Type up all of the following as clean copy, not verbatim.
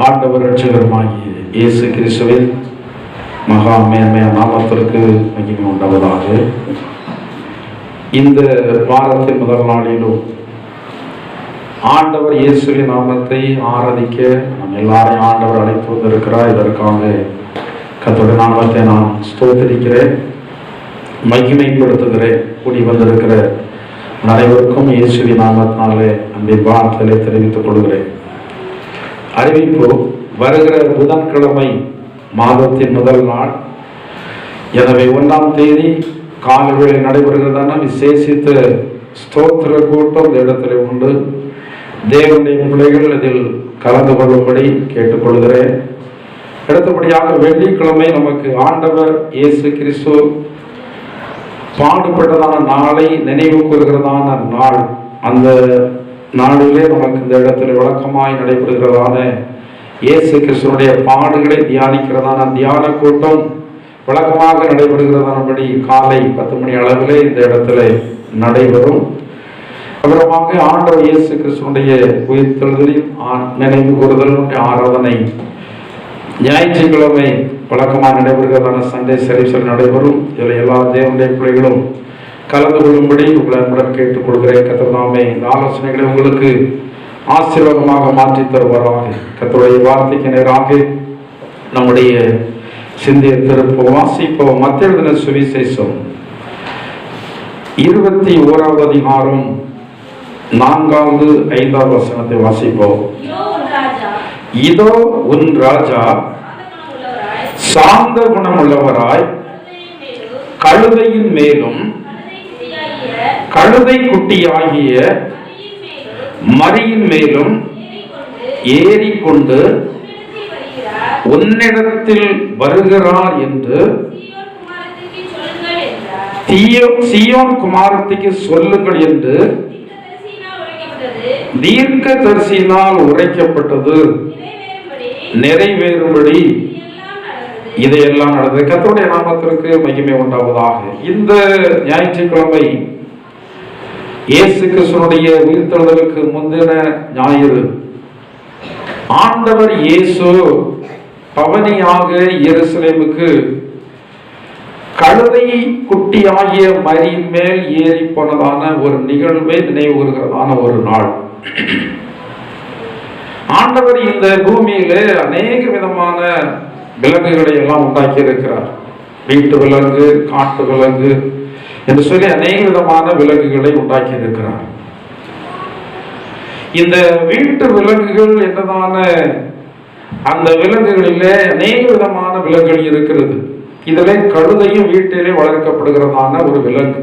ஆண்டவர் இரட்சகருமாகிய இயேசு கிறிஸ்துவின் மகா மேன்மையான நாமத்திற்கு மகிமை உண்டாவதாக. இந்த வாரத்தின் முதல் நாளிலும் ஆண்டவர் இயேசுவின் நாமத்தை ஆராதிக்க நம் எல்லாரையும் ஆண்டவர் அழைத்து வந்திருக்கிறார். இதற்காக கர்த்தருடைய நாமத்தை நான் ஸ்தோத்திரிக்கிறேன், மகிமைப்படுத்துகிறேன். கூடி வந்திருக்கிற அனைவருக்கும் இயேசுவின் நாமத்தினாலே அன்பின் வாழ்த்துக்களை தெரிவித்துக் கொள்கிறேன். அறிவிப்பு: வருகிற புதன்கிழமை மாதத்தின் முதல் நாள், எனவே 1ஆம் தேதி காலையில் நடைபெறுகிறதான விசேஷித்த ஸ்தோத்திர கூட்டம் இந்த இடத்துல உண்டு. தேவனுடைய பிள்ளைகள் இதில் கலந்து கொள்ளும்படி கேட்டுக்கொள்கிறேன். அடுத்தபடியாக வெள்ளிக்கிழமை நமக்கு ஆண்டவர் இயேசு கிறிஸ்து பாடுபட்டதான நாளை நினைவு கூறுகிறதான நாள். அந்த நாளிலே நமக்கு இந்த இடத்துல வழக்கமாய் நடைபெறுகிறதான இயேசு கிறிஸ்துவனுடைய பாடுகளை தியானிக்கிறதான தியான கூட்டம் வழக்கமாக நடைபெறுகிறதானபடி காலை 10 மணி அளவிலே இந்த இடத்துல நடைபெறும். அப்புறமாக ஆண்டவர் இயேசு கிறிஸ்துவனுடைய உயிர்த்தெழுதலின் நினைவு கூறுதலுடைய ஆராதனை ஞாயிற்றுக்கிழமை வழக்கமாக நடைபெறுகிறதான சண்டே சர்வீஸில் நடைபெறும். இதில் எல்லா தேவனுடைய பிள்ளைகளும் கலந்து கொள்ளும்படி உங்களை அன்புடன் கேட்டுக்கொள்கிறேன். கர்த்தர் தாமே இந்த ஆலோசனைகளை உங்களுக்கு ஆசீர்வாதமாக மாற்றி தருவாராக. கர்த்தருடைய வார்த்தைக்கு நேராக நம்முடைய சிந்தையை திருப்ப வாசிப்போம். மத்தேயு எழுதின சுவிசேஷம் 21வது அதிகாரம் 4வது 5வது வசனத்தை வாசிப்போம். இதோ உன் ராஜா சாந்த குணமுள்ளவராய் கழுதையின் மேலும் கழுதை குட்டியாகிய மரியின் மேலும் ஏறிக்கொண்டு உன்னிடத்தில் வருகிறார் என்று சீயோன் குமாரத்திற்கு சொல்லுங்கள் என்று தீர்க்கதரிசியினால் உரைக்கப்பட்டது நிறைவேறும்படி இதையெல்லாம் நடந்தது. கர்த்தருடைய நாமத்திற்கு மகிமை உண்டாவதாக. இந்த ஞாயிற்றுக்கிழமை இயேசு கிறிஸ்துவனுடைய உயிர்த்தெழுதலுக்கு முந்தின ஞாயிறு. ஆண்டவர் இயேசு பவனியாக எருசலேமுக்கு கழுதை குட்டியாகிய மரியின் மேல் ஏறி போனதான ஒரு நிகழ்வை நினைவு கூறுகிறதான ஒரு நாள். ஆண்டவர் இந்த பூமியிலே அநேக விதமான விலங்குகளை எல்லாம் உண்டாக்கி இருக்கிறார். வீட்டு விலங்கு, காட்டு விலங்கு என்று சொல்லி அநேக விதமான விலங்குகளை உண்டாக்கி இருக்கிறார். இந்த வீட்டு விலங்குகள் என்னதான அந்த விலங்குகளிலே அநேக விதமான விலங்குகள் இருக்கிறது. இதிலே கழுதையும் வீட்டிலே வளர்க்கப்படுகிறதான ஒரு விலங்கு.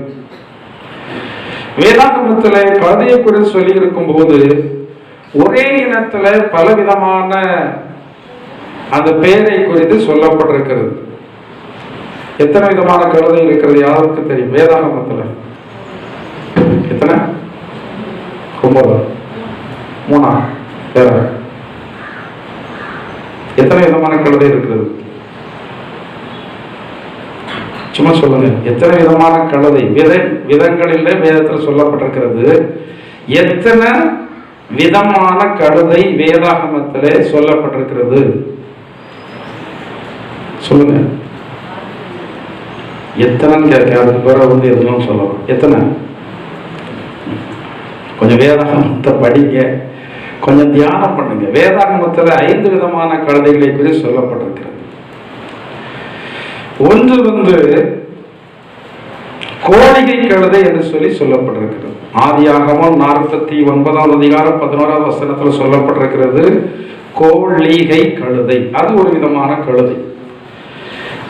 வேதாகமத்திலே கழுதையை குறித்து சொல்லி இருக்கும் போது ஒரே இனத்துல பலவிதமான அந்த பெயரை குறித்து சொல்லப்பட்டிருக்கிறது. எத்தனை விதமான கழுதை இருக்கிறது யாருக்கு தெரியும்? வேதாகமத்துல எத்தனை? 9 3 வேற எத்தனை விதமான கழுதை இருக்கிறது? சும்மா சொல்லுங்க, எத்தனை விதமான கழுதை விதங்களிலே வேதத்தில் சொல்லப்பட்டிருக்கிறது? எத்தனை விதமான கழுதை வேதாகமத்திலே சொல்லப்பட்டிருக்கிறது? சொல்லுங்க. எத்தனைன்னு கேட்க, அதுக்கு பிறகு வந்து எதுவும் சொல்லலாம். எத்தனை? கொஞ்சம் வேதாகமத்தை படிங்க, கொஞ்சம் தியானம் பண்ணுங்க. வேதாகமத்தில் 5 விதமான கழுதைகளை குறித்து சொல்லப்பட்டிருக்கிறது. ஒன்று வந்து கோழிகை கழுதை என்று சொல்லி சொல்லப்பட்டிருக்கிறது. ஆதியாகமம் 49வது அதிகாரம் 11வது வசனத்தில் சொல்லப்பட்டிருக்கிறது கோழிகை கழுதை. அது ஒரு விதமான கழுதை.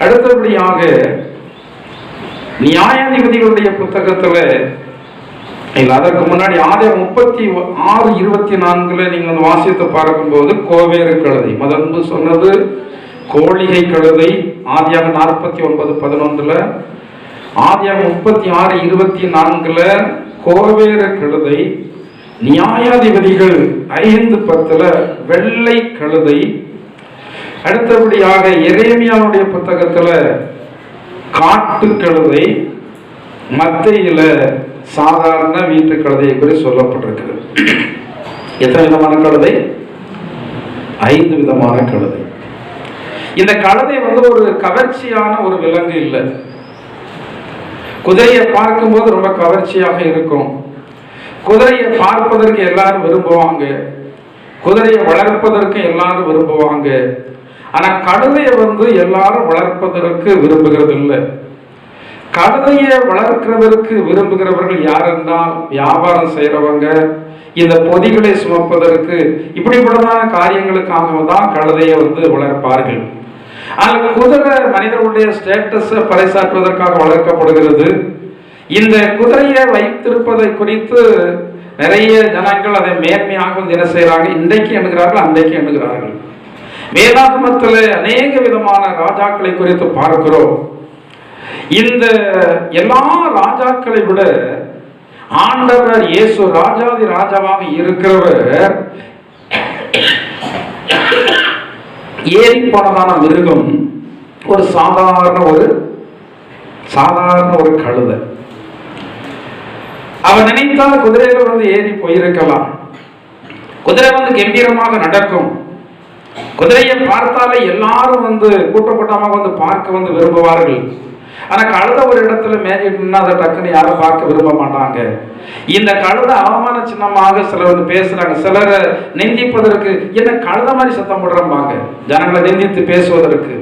அடுத்தபடியாக நியாயாதிபதிகளுடைய புத்தகத்தில், அதற்கு முன்னாடி ஆதியாகமம் 36:24 நீங்கள் வாசித்து பார்க்கும்போது கோவேறு கழுதை. முதல்ல சொன்னது கோழிகை கழுதை ஆதியாகமம் 49:11, ஆதியாகமம் 36:24 கோவேறு கழுதை, நியாயாதிபதிகள் 5:10 வெள்ளை கழுதை. அடுத்தபடியாக எரேமியாவுடைய புத்தகத்தில் காட்டு கழுதை, மத்தேயுல சாதாரண வீட்டு கழுதை குறித்து சொல்லப்பட்டிருக்கிறது. எத்தனை விதமான கழுதை? 5 விதமான கழுதை. இந்த கழுதை ஒரு கவர்ச்சியான ஒரு விலங்கு இல்லை. குதிரையை பார்க்கும்போது ரொம்ப கவர்ச்சியாக இருக்கும். குதிரையை பார்ப்பதற்கு எல்லாரும் விரும்புவாங்க, குதிரையை வளர்ப்பதற்கு எல்லாரும் விரும்புவாங்க. ஆனா கழுதையை எல்லாரும் வளர்ப்பதற்கு விரும்புகிறது இல்லை. கழுதையை வளர்க்கிறதற்கு விரும்புகிறவர்கள் யார் என்றால் வியாபாரம் செய்யறவங்க, இந்த பொதிகளை சுமப்பதற்கு இப்படிப்பட்டதான காரியங்களுக்காக தான் கழுதையை வளர்ப்பார்கள். ஆனால் குதிரை மனிதர்களுடைய ஸ்டேட்டஸை பறைசாற்றுவதற்காக வளர்க்கப்படுகிறது. இந்த குதிரையை வைத்திருப்பதை குறித்து நிறைய ஜனங்கள் அதை மேன்மையாக என்ன செய்யறாங்க, இன்றைக்கு எண்ணுகிறார்கள், அன்றைக்கு எண்ணுகிறார்கள். வேதாகமத்தில் அநேக விதமான ராஜாக்களை குறித்து பார்க்கிறோம். இந்த எல்லா ராஜாக்களை விட ஆண்டவர் இயேசு ராஜாதி ராஜாவாக இருக்கிறவர் ஏறி போனதான மிருகம் ஒரு சாதாரண ஒரு கழுதை. அவர் நினைத்தால் குதிரையில ஏறி போயிருக்கலாம். குதிரை கம்பீரமாக நடக்கும். குதிரையை பார்த்தாலே எல்லாரும் கூட்டம் கூட்டமாக பார்க்க விரும்புவார்கள். ஆனா கழுதை ஒரு இடத்துல மேய்ச்சிட்டுன்னா அதை டக்குன்னு யாரும் பார்க்க விரும்ப மாட்டாங்க. இந்த கழுதை அவமான சின்னமாக சிலர் பேசுறாங்க. சிலரை நிந்திப்பதற்கு என்ன கழுதை மாதிரி சத்தம் போடுறாங்க, ஜனங்களை நிந்தித்து பேசுவதற்கு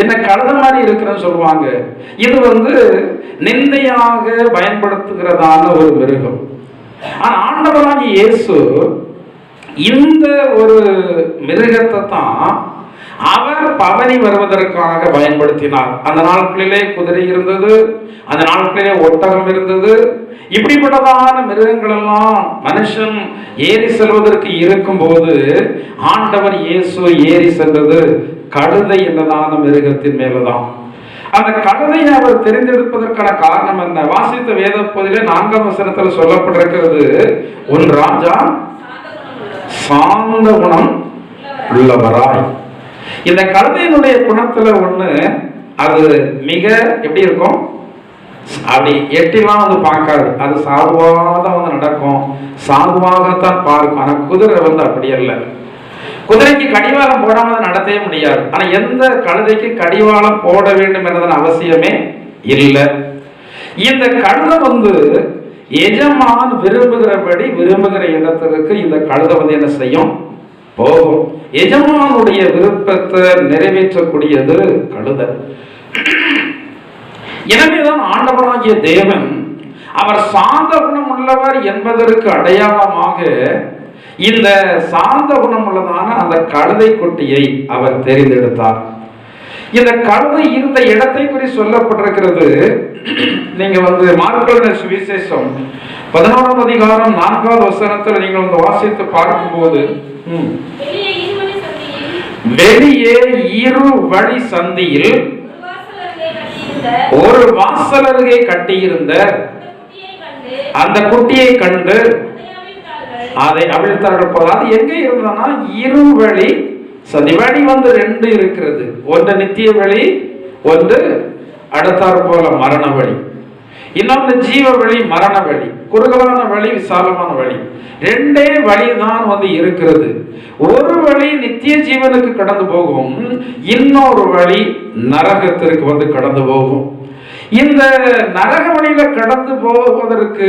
என்ன கழுதை மாதிரி இருக்குன்னு சொல்லுவாங்க. இது நிந்தையாக பயன்படுத்துகிறதான ஒரு மிருகம். ஆனா ஆண்டவராகிய இயேசு இந்த ஒரு மிருகத்தை தான் அவர் பவனி வருவதற்காக பயன்படுத்தினார். அந்த நாட்களிலே குதிரை இருந்தது, அந்த நாட்களிலே ஒட்டகம் இருந்தது. இப்படிப்பட்டதான மிருகங்கள் எல்லாம் மனுஷன் ஏறி செல்வதற்கு இருக்கும் போது ஆண்டவர் இயேசு ஏறி சென்றது கழுதை என்னதான மிருகத்தின் மேலதான். அந்த கழுதையை அவர் தெரிந்தெடுப்பதற்கான காரணம் என்ன? வாசித்த வேத பகுதியிலே 4ஆம் வசனத்தில் சொல்லப்பட்டிருக்கிறது, ஒரு ராஜா சாந்த குணம் உள்ளவராய். இந்த கழுதையினுடைய குணத்துல ஒண்ணு, அது மிக எப்படி இருக்கும், அப்படி எட்டிலாம் பார்க்காது. அது சாதுவாக நடக்கும், சாதுவாகத்தான் பார்க்கும். ஆனா குதிரை அப்படி அல்ல. குதிரைக்கு கடிவாளம் போடாம நடத்தவே முடியாது. ஆனா எந்த கழுதைக்கு கடிவாளம் போட வேண்டும் என்றதன் அவசியமே இல்லை. இந்த கழுதை எஜமான் விரும்புகிறபடி விரும்புகிற இடத்திற்கு இந்த கழுதை என்ன செய்யும், போகும். எஜமானுடைய விருப்பத்தை நிறைவேற்றக்கூடியது கழுதை. எனவேதான் ஆண்டவராகிய தேவன் அவர் சாந்த குணம் உள்ளவர் என்பதற்கு அடையாளமாக இந்த சாந்த குணம் உள்ளதான அந்த கழுதை குட்டியை அவர் தெரிந்தெடுத்தார். இந்த கழுதை இருந்த இடத்தை குறித்து சொல்லப்பட்டிருக்கிறது. நீங்க மார்க் சுவிசேஷம் 11ஆம் அதிகாரம் 4ஆவது வசனத்தில் நீங்கள் வாசித்து பார்க்கும்போது, வெளியே இரு வழி சந்தியில் ஒரு வாசல் அருகே கட்டியிருந்த அந்த குட்டியை கண்டு அதை அவிழ்த்தார்கள். அது எங்க இருந்தனா இரு வழி சந்தி. வழி 2 இருக்கிறது. ஒன்று நித்திய வழி, ஒன்று அடுத்தாற் போல மரண வழி. இன்னொன்று ஜீவ வழி, மரண வழி. குறுகலான வழி, விசாலமான வழி. 2 வழிதான் இருக்கிறது. ஒரு வழி நித்திய ஜீவனுக்கு கடந்து போகும், இன்னொரு வழி நரகத்திற்கு கடந்து போகும். இந்த நரக வழியில கடந்து போவதற்கு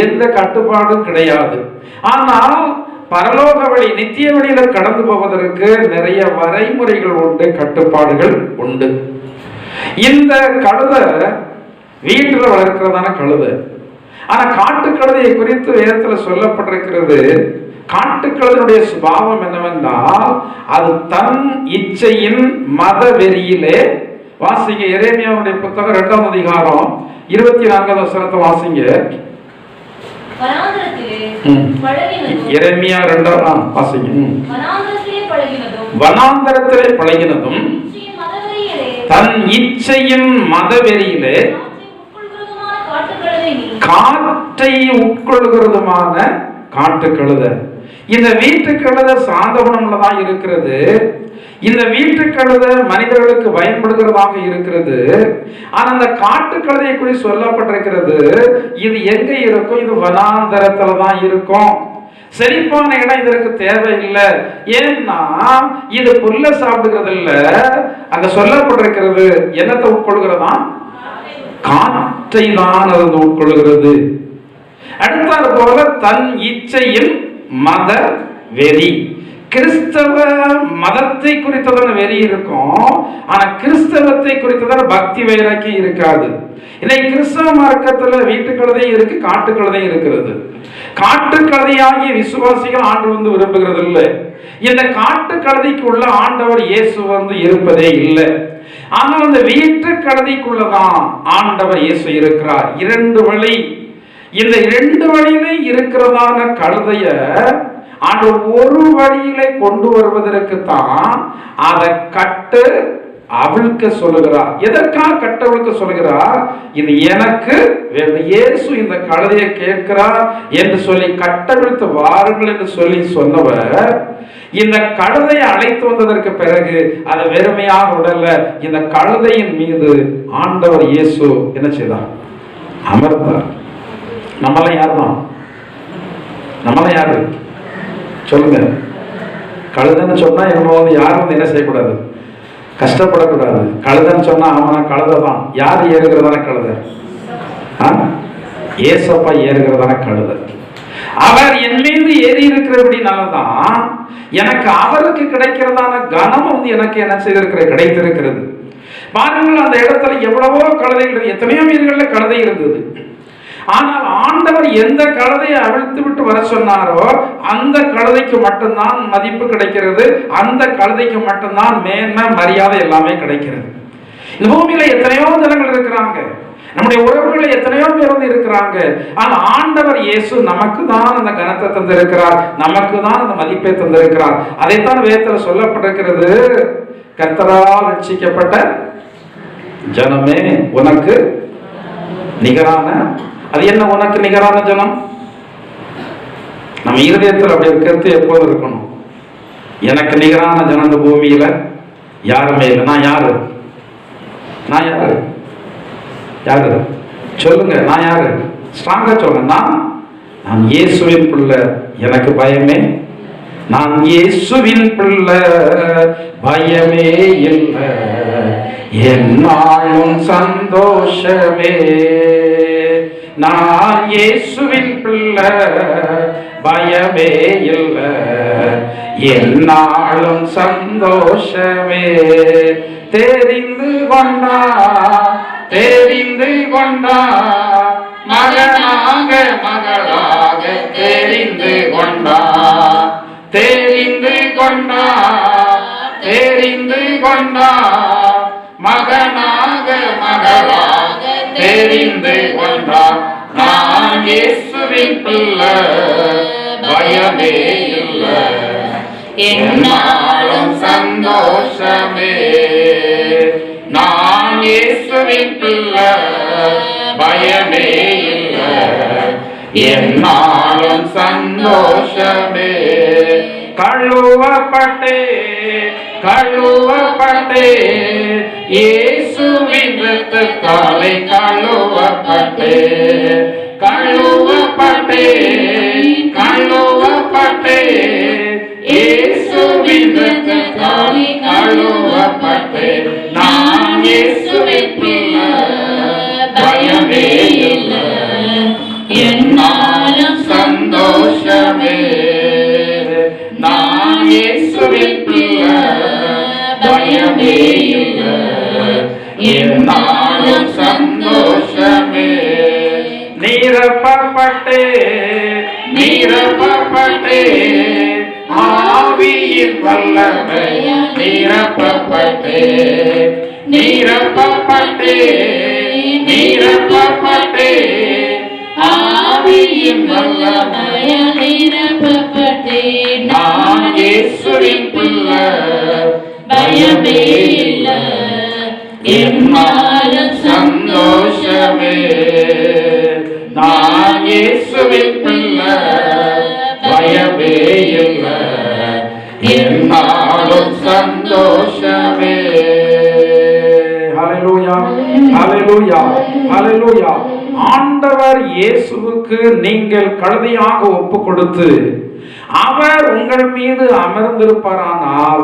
எந்த கட்டுப்பாடும் கிடையாது. ஆனால் பரலோக வழி, நித்திய வழியில கடந்து போவதற்கு நிறைய வரைமுறைகள் உண்டு, கட்டுப்பாடுகள் உண்டு. இந்த கழுதை வீட்டுல வளர்க்கிறதான கழுதை. ஆனா காட்டு கழுதையை குறித்து வேதத்துல சொல்லப்பட்டிருக்கிறது. காட்டுக்கழுதையுடைய சுபாவம் என்னவென்றால் அது தன் இச்சையின் மத வெறியிலே, வாசிங்க எரேமியாவுடைய புத்தகம் 2ஆம் அதிகாரம் 24ஆவது வசனத்தை வாசிங்க. எரேமியா 2ஆம் வாசிங்க. வனாந்தரத்திலே பழகினதும் தன் இச்சையின் மத வெறியிலே காற்றை உட்கொள்கிறதுமான காட்டு கழுதை. இந்த வீட்டு கழுதை சாந்த குணம்லதான் இருக்கிறது. இந்த வீட்டு கழுதை மனிதர்களுக்கு பயன்படுகிறதாக இருக்கிறது. ஆனா அந்த காட்டு கழுதையை குறித்து சொல்லப்பட்டிருக்கிறது, இது எங்க இருக்கும், இது வனாந்தரத்துல தான் இருக்கும். செழிப்பான இடம் இதற்கு தேவையில்லை. ஏன்னா இது புல்ல சாப்பிடுகிறது இல்ல, அங்க சொல்லப்பட்டிருக்கிறது என்னத்தை உட்கொள்கிறதா? காற்றை தான் அது உட்கொள்கிறது. அடுத்தாது போல தன் இச்சையில் மத வெறி. கிறிஸ்தவ மதத்தை குறித்ததான வெறி இருக்கும், ஆனா கிறிஸ்தவத்தை குறித்ததான பக்தி வைராக்கி இருக்காது. இன்னைக்கு கிறிஸ்தவ மார்க்கத்துல வீட்டு கழுதையும் இருக்கு, காட்டு கழுதையும் இருக்கிறது. காட்டு கழுதையாகிய விசுவாசிகள் ஆண்டு விரும்புகிறது இல்லை. இந்த காட்டு கழுதைக்கு உள்ள ஆண்டவர் இயேசு இருப்பதே இல்லை. ஆனால் அந்த வீட்டு கழுதைக்குள்ளதான் ஆண்டவர் இயேசு இருக்கிறார். இரண்டு வழி. இந்த இரண்டு வழியிலே இருக்கிறதான கழுதைய ஆண்டவர் ஒரு வழியிலே கொண்டு வருவதற்கு தான் அதை கட்டு அவிழ்க்க சொல்லுகிறார். எதற்காக கட்டவிழ்க்க சொல்லுகிறார்? இது எனக்கு வேணும். இயேசு இந்த கழுதையை கேட்கிறார் என்று சொல்லி கட்டவிழ்த்து வாருங்கள் என்று சொல்லி சொன்னவர் இந்த கழுதையை அழைத்து வந்ததற்கு பிறகு அதை வெறுமையாக விடல. இந்த கழுதையின் மீது ஆண்டவர் இயேசு என்ன செய்தார்? அமர்ந்தார். நம்மளாம் யார் தான்? நம்மளாம் யாரு சொல்லுங்க. கழுதைன்னு சொன்னா நம்ம யாரும் என்ன செய்யக்கூடாது? கஷ்டப்படக்கூடாது. கழுதைன்னு சொன்னா அவன் கழுதை தான். யார் ஏறுகிறதான கழுதை? ஏசப்பா ஏறுகிறதான கழுதை. அவர் என் மீது ஏறி இருக்கிறபடினாலதான் எனக்கு அவருக்கு கிடைக்கிறதான கனம் எனக்கு என்ன கிடைத்திருக்கிறது. பாருங்கள், அந்த இடத்துல எவ்வளவோ கழுதைகள், எத்தனையோ மீன்கள்ல கழுதை இருந்தது. ஆனால் ஆண்டவர் எந்த கழுதையை அவிழ்த்து விட்டு வர சொன்னாரோ அந்த கழுதைக்கு மட்டும்தான் மதிப்பு கிடைக்கிறது. அந்த கழுதைக்கு மட்டும்தான் மேன்மை, மரியாதை எல்லாமே கிடைக்கிறது. இந்த பூமியில எத்தனையோ ஜனங்கள் இருக்கிறாங்க, நம்முடைய உறவுகள் எத்தனையோ பேர் இருக்கிறாங்க. ஆனால் ஆண்டவர் இயேசு நமக்கு தான் அந்த கனத்தை தந்திருக்கிறார், நமக்கு தான் அந்த மதிப்பை தந்திருக்கிறார். அதைத்தான் வேதத்தில் சொல்லப்பட்டிருக்கிறது, கர்த்தரால் ரட்சிக்கப்பட்ட ஜனமே உனக்கு நிகரான. அது என்ன உனக்கு நிகரான ஜனம்? நம்ம இருதயத்தில் அப்படி இருக்கிறது எப்போது இருக்கணும். எனக்கு நிகரான ஜனம் இந்த பூமியில யாருமே இல்லை. நான் யாரு? நான் யாரு? யாரு சொல்லுங்க. நான் யாரு? ஸ்ட்ராங்கா சொல்லுங்க. நான் இயேசுவின் பிள்ளை, எனக்கு பயமே. நான் இயேசுவின் பிள்ளை, பயமே இல்லை, என்னாலும் சந்தோஷமே. நான் இயேசுவின் பிள்ளை, பயமே இல்லை, என்னாலும் சந்தோஷமே. தெரிந்து கொண்டா, தெரிந்து கொண்டா, மகனாக மகளாக தெரிந்து கொண்டா, தெரிந்து கொண்டா, தெரிந்து கொண்டா, மகனாக மகளாக தெரிந்து கொண்டா. நான் இயேசுவின் பிள்ளை, பயமே இல்லை, என்னாலும் சந்தோஷமே. நான் இயேசுவின் பிள்ளை, பயமே இல்லை, என்னாலும் சந்தோஷமே. கழுவப்பட்டே, கழுவப்பட்டே, இயேசுவின் இரத்தத்தாலே கழுவப்பட்டே, கழுவப்பட்டே, கழுவப்பட்டே, இயேசுவின் இரத்தத்தாலே கழுவப்பட்டே. நான் இயேசுவின் பிள்ளை, பயமே இல்லை, என்னாலும் சந்தோஷமே. நான் இயேசுவின் பிள்ளை, பயமே இல்லை, என்னாலும் சந்தோஷமே. நிரப்பப்பட்டே, நிரப்பப்பட்டே, ஆவியின் வல்லமை நிரப்பப்பட்டே, நிரப்பப்பட்டே, நிரப்பப்பட்டே, ஆவியின் வல்லமை நிரப்பப்பட்டே. நான் இயேசுவின் பிள்ளை, பயமே இல்லை, என்னாலும் சந்தோஷமே. நான் இயேசுவின் பிள்ளை, பயமே இல்லை, என்னாலும் சந்தோஷமே. ஹல்லேலூயா, ஹல்லேலூயா, ஹல்லேலூயா. ஆண்டவர் இயேசுவுக்கு நீங்கள் கழுதையாக ஒப்பு கொடுத்து அவர் உங்கள் மீது அமர்ந்திருப்பாரானால்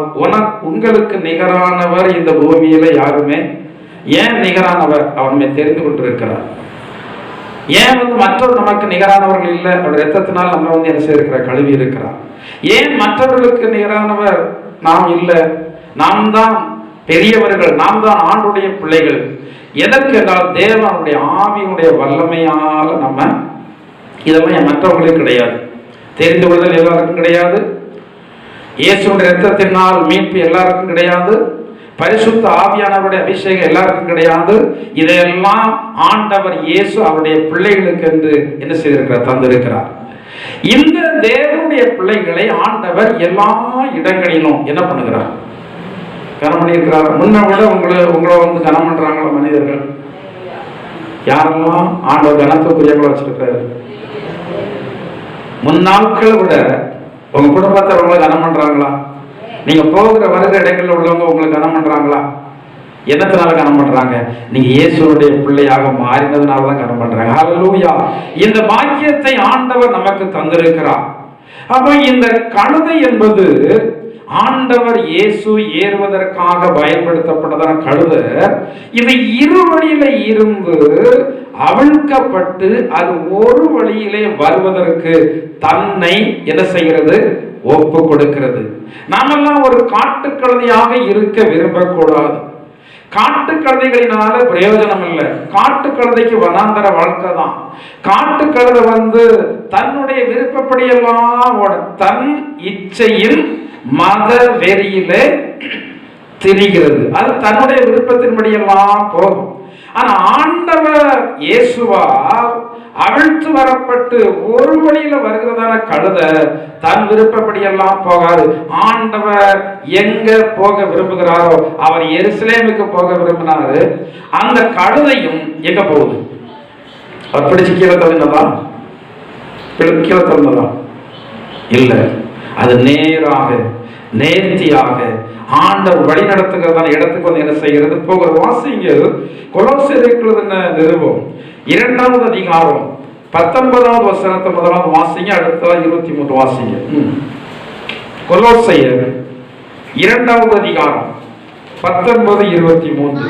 உங்களுக்கு நிகரானவர் இந்த பூமியில யாருமே. ஏன் நிகரானவர்? அவருமே தெரிந்து கொண்டிருக்கிறார். ஏன் மற்றொரு நமக்கு நிகரானவர்கள் இல்லை? அவருடைய ரத்தத்தினால் நம்ம என்ன செய்திருக்கிற கழுவி இருக்கிறார். ஏன் மற்றவர்களுக்கு நிகரானவர் நாம் இல்லை? நாம் தான் பெரியவர்கள், நாம் தான் ஆண்டுடைய பிள்ளைகள். எதற்கு என்றால் தேவனுடைய ஆவியினுடைய வல்லமையால நம்ம இதெல்லாம் மற்றவர்களுக்கு கிடையாது. தெரிந்து கொள்ளுதல் எல்லாருக்கும் கிடையாது. இயேசுடைய ரத்தத்தினால் மீட்பு எல்லாருக்கும் கிடையாது. பரிசுத்த ஆவியானவருடைய அபிஷேகம் எல்லாருக்கும் கிடையாது. இதையெல்லாம் ஆண்டவர் இயேசு அவருடைய பிள்ளைகளுக்கு என்று என்ன செய்திருக்கிறார்? தந்திருக்கிறார். இந்த தேவனுடைய பிள்ளைகளை ஆண்டவர் எல்லா இடங்களிலும் என்ன பண்ணுகிறார்? கனம் பண்ணியிருக்கிறார். முன்ன விட உங்களை கனம் பண்றாங்களா மனிதர்கள்? யாரெல்லாம் ஆண்டவர் கனத்துக்குரியவங்களை வச்சிருக்கிறாரு? முன்னாட்களை விட உங்க குடும்பத்தை உங்களை கனம் பண்றாங்களா? நீங்க போகிற வருகிற இடங்களில் உள்ளவங்க உங்களை கனம் பண்றாங்களா? என்னத்தினால கனம் பண்றாங்க? நீங்க இயேசுடைய பிள்ளையாக மாறினதுனாலதான் கனம் பண்றாங்க. ஹல்லேலூயா! இந்த பாக்கியத்தை ஆண்டவர் நமக்கு தந்திருக்கிறார். அப்ப இந்த கழுதை என்பது ஆண்டவர் இயேசு ஏறுவதற்காக பயன்படுத்தப்பட்டதான கழுதை. இது இரு வழியில இருந்து அவிழ்க்கப்பட்டு அது ஒரு வழியிலே வருவதற்கு தன்னை என்ன செய்கிறது? ஒப்பு கொடுக்கிறது. நாமெல்லாம் ஒரு காட்டு கழுதையாக இருக்க விரும்பக்கூடாது. காட்டு கழுதைகளினால பிரயோஜனம் இல்லை. காட்டு கழுதைக்கு வனாந்தர வாழ்க்கை தான். காட்டு கழுதை தன்னுடைய விருப்பப்படி எல்லாம் தன் இச்சையில் மத வெறியிலே திரிகிறது. அது தன்னுடைய விருப்பத்தின்படி எல்லாம் போகும். ஆனா ஆண்டவர் இயேசுவால் அவிழ்த்து வரப்பட்டு ஒரு வழியில வருகிறதான கழுதை தன் விருப்பப்படி எல்லாம் போகாது. ஆண்டவர் எங்க போக விரும்புகிறாரோ, அவர் எருசலேமுக்கு போக விரும்பினாரு. அந்த கழுதையும் எங்க போகுது? அவர் பிடிச்சு கீழே தள்ளினதா? கீழே தள்ளினதா? இல்ல, அது நேராக நேர்த்தியாக ஆண்டவர் வழி நடத்துகிறதான இடத்துக்கு என்ன செய்கிறது? போகிற வாசிங்க. கொலோசியருக்கு நிருபம் 2வது அதிகாரம் 19வது வசனத்தை முதலாவது வாசிங்க. அடுத்த 23 வாசிங்க. கொலோசியர் 2வது அதிகாரம் 19, 23.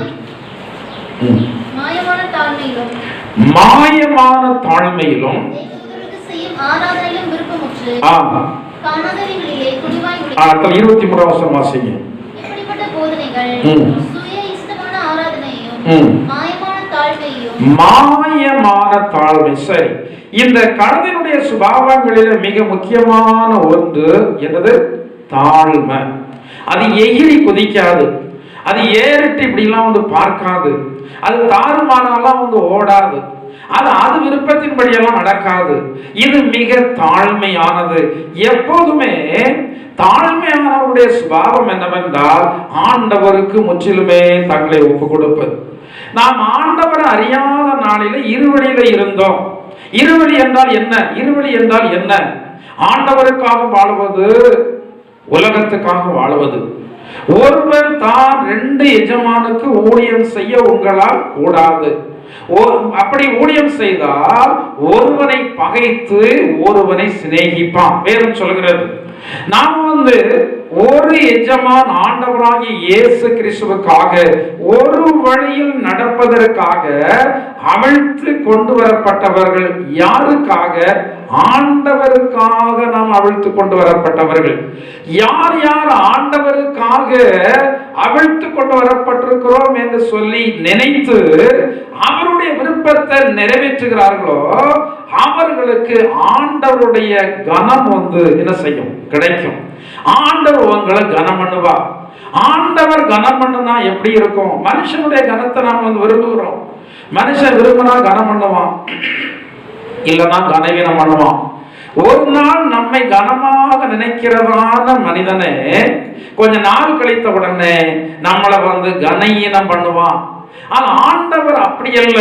மாயமான தாழ்மையிலும் 23 வசனம் வாசிங்க. மாயமான தாழ்மை. சரி, இந்த கழுதையினுடைய சுபாவங்களில மிக முக்கியமான ஒன்று என்னது? தாழ்மை. அது எகிரி குதிக்காது. அது ஏறிட்டு இப்படிலாம் பார்க்காது. அது தாறுமாறெல்லாம் ஓடாது. அது விருப்பத்தின்படியெல்லாம் நடக்காது. இது மிக தாழ்மையானது. எப்போதுமே தாழ்மையானவருடைய சுபாவம் என்னவென்றால் ஆண்டவருக்கு முற்றிலுமே தங்களை ஒப்பு கொடுப்பது. நாம் ஆண்டவரை அறியாத நாளில இருவழியில இருந்தோம். இருவழி என்றால் என்ன? இருவழி என்றால் என்ன? ஆண்டவருக்காக வாழுவது, உலகத்துக்காக வாழுவது. ஒருவர் தான் 2 எஜமானுக்கு ஊழியம் செய்ய உங்களால் கூடாது. அப்படி ஊழியம் செய்தால் ஒருவனை பகைத்து ஒருவனை சிநேகிப்பான். வேதம் சொல்கிறது. நாம் ஒரு எஜமான் ஆண்டவராகிய இயேசு கிறிஸ்துவுக்காக ஒரு வழியில் நடப்பதற்காக அவிழ்த்து கொண்டு வரப்பட்டவர்கள். யாருக்காக? ஆண்டவருக்காக நாம் அவிழ்த்து கொண்டு வரப்பட்டவர்கள். யார் யார் ஆண்டவருக்காக அவிழ்த்து கொண்டு வரப்பட்டிருக்கிறோம் என்று சொல்லி நினைத்து அவருடைய விருப்பத்தை நிறைவேற்றுகிறார்களோ அவர்களுக்கு ஆண்டவருடைய கனம் என்ன செய்யும்? கிடைக்கும். ஆண்டவர் உங்களை கனம் பண்ணுவார். ஆண்டவர் கனம் பண்ணுனா எப்படி இருக்கும்? மனுஷனுடைய கனத்தை நாம் விரும்புகிறோம். மனுஷன் விரும்பினா கனம் பண்ணுவான், இல்லைன்னா கனவீனம் பண்ணுவான். ஒரு நாள் நம்மை கனமாக நினைக்கிறதான மனிதனே கொஞ்ச நாள் கழித்த உடனே நம்மளை கனஈனம் பண்ணுவான். ஆனா ஆண்டவர் அப்படி அல்ல.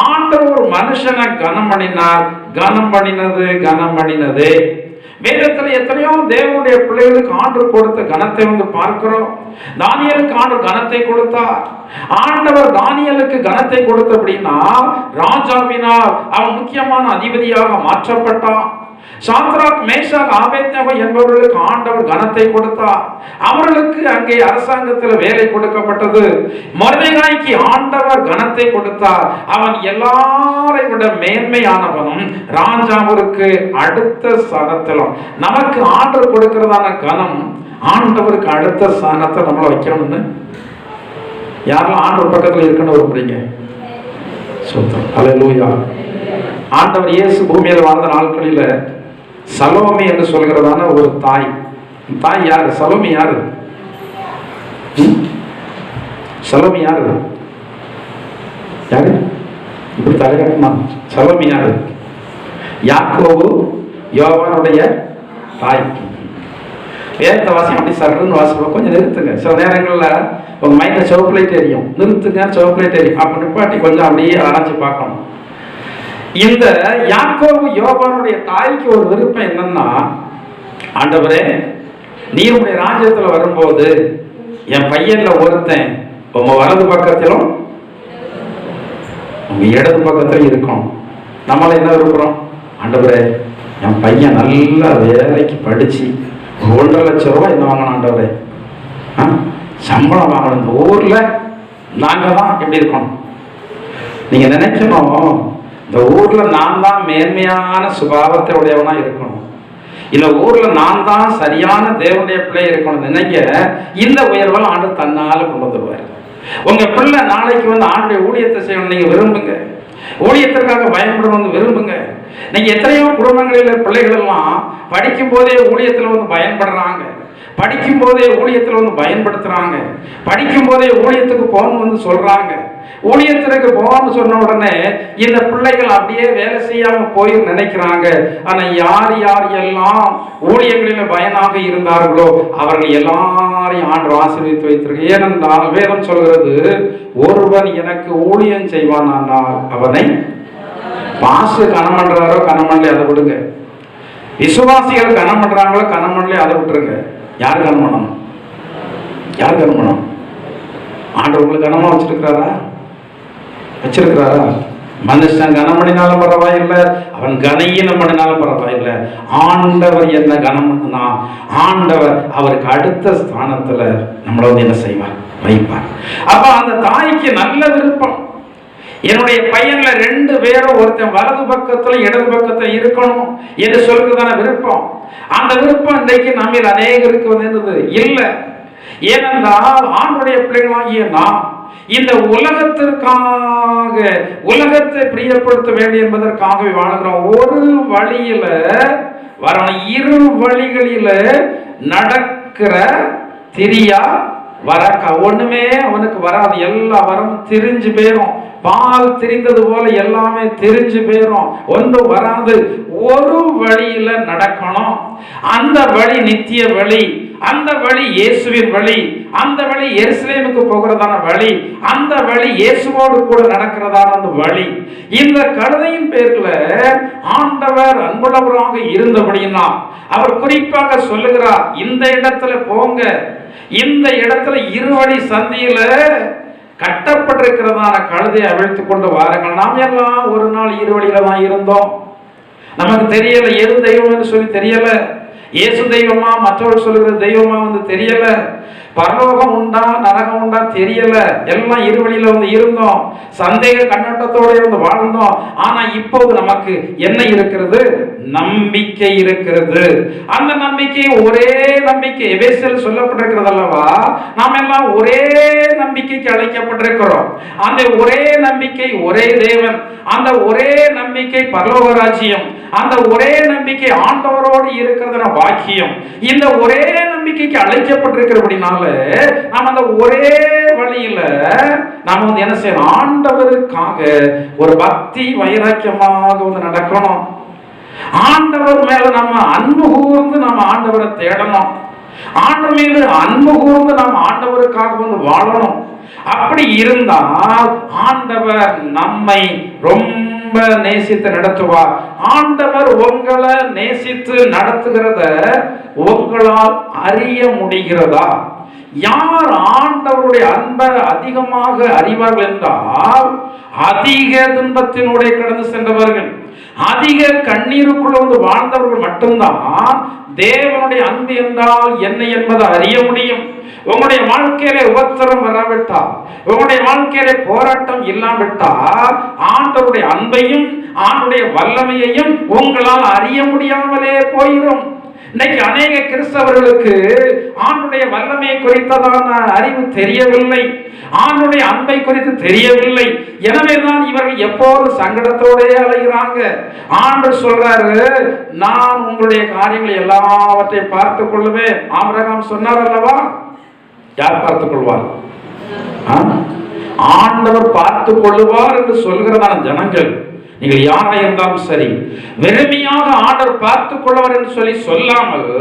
ஆண்டவர் ஒரு மனுஷனை கனம் பண்ணினார். கனம் பண்ணினது வேதத்துல எத்தனையோ தேவனுடைய பிள்ளைகளுக்கு ஆண்டவர் கொடுத்த கனத்தை பார்க்கிறோம். தானியேலுக்கு ஆண்டவர் கனத்தை கொடுத்தார். ஆண்டவர் தானியேலுக்கு கனத்தை கொடுத்த அப்படின்னா ராஜாவினால் அவன் முக்கியமான அதிபதியாக மாற்றப்பட்டான். சாத்ராக், மேஷாக், ஆபேத்நேகோ என்பவர்களுக்கு ஆண்டவர் கனத்தை கொடுத்தார். அவர்களுக்கு அங்கே அரசாங்கத்தில் வேலை கொடுக்கப்பட்டது. மொர்தெகாய்க்கு ஆண்டவர் கனத்தை கொடுத்தார். அவன் எல்லாரை விட மேன்மையானவனும் ராஜாவிற்கு அடுத்த ஸ்தானத்திலும். நமக்கு ஆண்டவர் கொடுக்கிறதான கனம் ஆண்டவருக்கு அடுத்த ஸ்தானத்தை நம்மளை வைக்கணும்னு யாரெல்லாம் ஆண்டவர் பக்கத்தில் இருக்குன்னு விரும்புறீங்க? சுத்தம். அல்லேலூயா. ஆண்டவர் இயேசு பூமியில் வாழ்ந்த நாட்களில் சலோமி என்று சொல்கிறதான ஒரு தாய் யாரு? சலோமி யாரு? சலோமி யாரு? யாரு இப்படி தலைகட்டமா? சலோமி யாரு? யாக்கோபு யோவானுடைய தாய். வேதத்தை வாசி அப்படி சர்ன்னு வாசிப்போம். கொஞ்சம் நிறுத்துங்க. சில நேரங்களில் உங்க மைண்ட்ல சிவப்பு லைட் எரியும். நிறுத்துங்க, சிவப்பு லைட் எரியும். அப்படி நிப்பாட்டி கொஞ்சம் அப்படியே ஆராய்ச்சி பார்க்கணும். இந்த யாக்கோபு யோவானுடைய தாய்க்கு ஒரு விருப்பம் என்னன்னா, ஆண்டவரே நீ உங்களுடைய ராஜ்யத்தில் வரும்போது என் பையன்ல ஒருத்தன் உங்க வலது பக்கத்திலும் உங்க இடது பக்கத்திலும் இருக்கும். நம்மள என்ன விரும்புறோம்? ஆண்டவரே என் பையன் நல்ல வேலைக்கு படிச்சு 1.5 லட்சம் ரூபாய் என்ன வாங்கணும் ஆண்டவரே, சம்பளம் வாங்கணும், இந்த ஊர்ல நாங்க தான் எப்படி இருக்கணும். நீங்க நினைக்கணும், இந்த ஊர்ல நான் தான் மேன்மையான சுபாவத்தை உடையவனா இருக்கணும், இந்த ஊர்ல நான் தான் சரியான தேவனுடைய பிள்ளை இருக்கணும் நினைக்க இந்த உயர்வெல்லாம் ஆண்டு தன்னால கொண்டு வந்துடுவார். உங்க பிள்ளை நாளைக்கு வந்து ஆண்டுடைய ஊழியத்தை செய்யணும் நீங்க விரும்புங்க. ஊழியத்திற்காக பயன்படணும்னு விரும்புங்க. நீங்க எத்தனையோ குடும்பங்களில் பிள்ளைகள் எல்லாம் படிக்கும் போதே ஊழியத்தில் வந்து பயன்படுறாங்க, படிக்கும் போதே ஊழியத்தில் வந்து பயன்படுத்துறாங்க, படிக்கும் போதே ஊழியத்துக்கு போகணும் வந்து சொல்றாங்க. ஊழியத்திற்கு போகணும்னு சொன்ன உடனே இந்த பிள்ளைகள் அப்படியே வேலை செய்யாம போய் நினைக்கிறாங்க. ஆனா யார் யார் எல்லாம் ஊழியங்களில் பயனாக இருந்தார்களோ அவர்கள் எல்லாரையும் ஆண்டு ஆசீர்வதித்து வைத்திருக்கு. ஏனென்றால் வேதம் சொல்கிறது, ஒருவன் எனக்கு ஊழியம் செய்வானால் அவனை பாசு கனம் பண்றாரோ கனம் பண்ணல அதை விடுங்க, விசுவாசிகள் கனம் பண்றாங்களோ கனம் பண்ணல அதை விட்டுருங்க. யார் கனம் பண்ணணும்? யார் கனம் பண்ணணும்? ஆண்டவர் உங்களுக்கு கனமா வச்சிருக்கிறாரா? வச்சிருக்கிறாரா? மனுஷன் கனம் பண்ணினாலும் பரவாயில்லை, அவன் கனையினம் பண்ணினாலும் பரவாயில்லை. ஆண்டவர் என்ன கனம் பண்ணுனா ஆண்டவர் அவருக்கு அடுத்த ஸ்தானத்துல நம்மள வந்து என்ன செய்வார்? வைப்பார். அப்ப அந்த தாய்க்கு நல்ல விருப்பம், என்னுடைய பையன்ல 2 பேரும் ஒருத்தன் வலது பக்கத்துல இடது பக்கத்துல இருக்கணும் என்று சொல்றதான விருப்பம். அந்த விருப்பம் இன்றைக்கு நம்ம அநேகருக்கு வந்து இல்லை. ஏனென்றால் ஆண்டுடைய பிள்ளைகளாகிய நாம் இந்த உலகத்திற்காக உலகத்தை பிரியப்படுத்த வேண்டும் என்பதற்காகவே வாழ்கிறோம். ஒரு வழியில வரணும், 2 வழிகளில நடக்கிற திரியா வரக்க ஒண்ணுமே அவனுக்கு வராது. எல்லா வரும் திரிஞ்சு போயிரும். பால் திரிந்தது போல எல்லாமே தெரிஞ்சு போயிரும், ஒன்றும் வராது. ஒரு வழியில நடக்கணும். அந்த வழி நித்திய வழி, அந்த வழி இயேசுவின் வழி, அந்த வழி எருசலேமுக்கு போகிறதான வழி, அந்த வழி இயேசுவோடு கூட நடக்கிறதான அந்த வழி. இந்த கழுதையின் பேர்ல ஆண்டவர் அன்புள்ளவராக இருந்தபடினா அவர் குறிப்பாக சொல்லுகிறார், இந்த இடத்துல போங்க, இந்த இடத்துல 2 வழி சந்தியில கட்டப்பட்டிருக்கிறதான கழுதையை அவிழ்த்து கொண்டு வாருங்கள். நாம் எல்லாம் ஒரு நாள் 2 வழியில தான் இருந்தோம். நமக்கு தெரியல எது தெய்வம் என்று சொல்லி தெரியல. இயேசு தெய்வமா மற்றவர்கள் சொல்லுகிற தெய்வமா வந்து தெரியல. பரலோகம் உண்டா நரகம் உண்டா தெரியல. எல்லாம் 2 வழியில வந்து இருந்தோம், சந்தேக கண்ணோட்டத்தோட இருந்து வாழ்ந்தோம். ஆனா இப்போது நமக்கு என்ன இருக்கிறது? நம்பிக்கை இருக்கிறது. அந்த நம்பிக்கை ஒரே நம்பிக்கை. எபேசியரில் சொல்லப்பட்டிருக்கிறது அல்லவா, நாம் எல்லாம் ஒரே நம்பிக்கைக்கு அழைக்கப்பட்டிருக்கிறோம். அந்த ஒரே நம்பிக்கை ஒரே தேவன், அந்த ஒரே நம்பிக்கை பரலோக ராஜ்யம், அந்த ஒரே நம்பிக்கை ஆண்டவரோடு இருக்கிறதுன பாக்கியம். இந்த ஒரே நம்பிக்கைக்கு அழைக்கப்பட்டிருக்கிறபடினால நாம் அந்த ஒரே வழியில நாம் வந்து என்ன செய்யணும்? ஆண்டவருக்காக ஒரு பக்தி வைராக்கியமாக வந்து நடக்கணும். ஆண்டவர் மேல நம்ம அன்பு கூர்ந்து நம்ம ஆண்டவரை தேடணும். ஆண்டவர் மீது அன்பு கூர்ந்து நம்ம ஆண்டவருக்காக வந்து வாழணும். அப்படி இருந்தால் ஆண்டவர் நம்மை ரொம்ப நேசித்து நடத்துவார். ஆண்டவர் உங்களை நேசித்து நடத்துகிறத உங்களால் அறிய முடிகிறதா? யார் ஆண்டவருடைய அன்பை அதிகமாக அறிவார்கள் என்றால் அதிக துன்பத்தினுடைய கடந்து சென்றவர்கள், அதிக கண்ணீருக்குள்ள வந்து வாழ்ந்தவர்கள் மட்டும்தான் தேவனுடைய அன்பு என்றால் என்ன என்பதை அறிய முடியும். உங்களுடைய வாழ்க்கையிலே உபத்திரம் வராவிட்டால், உங்களுடைய வாழ்க்கையிலே போராட்டம் இல்லாவிட்டால் ஆண்டவருடைய அன்பையும் ஆண்டவருடைய வல்லமையையும் உங்களால் அறிய முடியாமலே போயிடும். இன்னைக்கு அநேக கிறிஸ்தவர்களுக்கு ஆண்டுடைய வல்லமையை குறித்ததான அறிவு தெரியவில்லை, ஆண்டுடைய அன்பை குறித்து தெரியவில்லை. எனவேதான் இவர்கள் எப்போது சங்கடத்தோடே அலைகிறாங்க. ஆண்டு சொல்றாரு, நான் உங்களுடைய காரியங்களை எல்லாவற்றையும் பார்த்துக் கொள்ளுவேன். ஆபிரகாம் சொன்னார் அல்லவா? யார் பார்த்துக் கொள்வார்? ஆண்டவர் பார்த்துக் கொள்ளுவார் என்று சொல்கிறதான ஜனங்கள் நீங்கள் யாராக இருந்தாலும் சரி, வெறுமையாக ஆண்டவர் பார்த்துக் கொள்வார் என்று சொல்லி சொல்லாமல்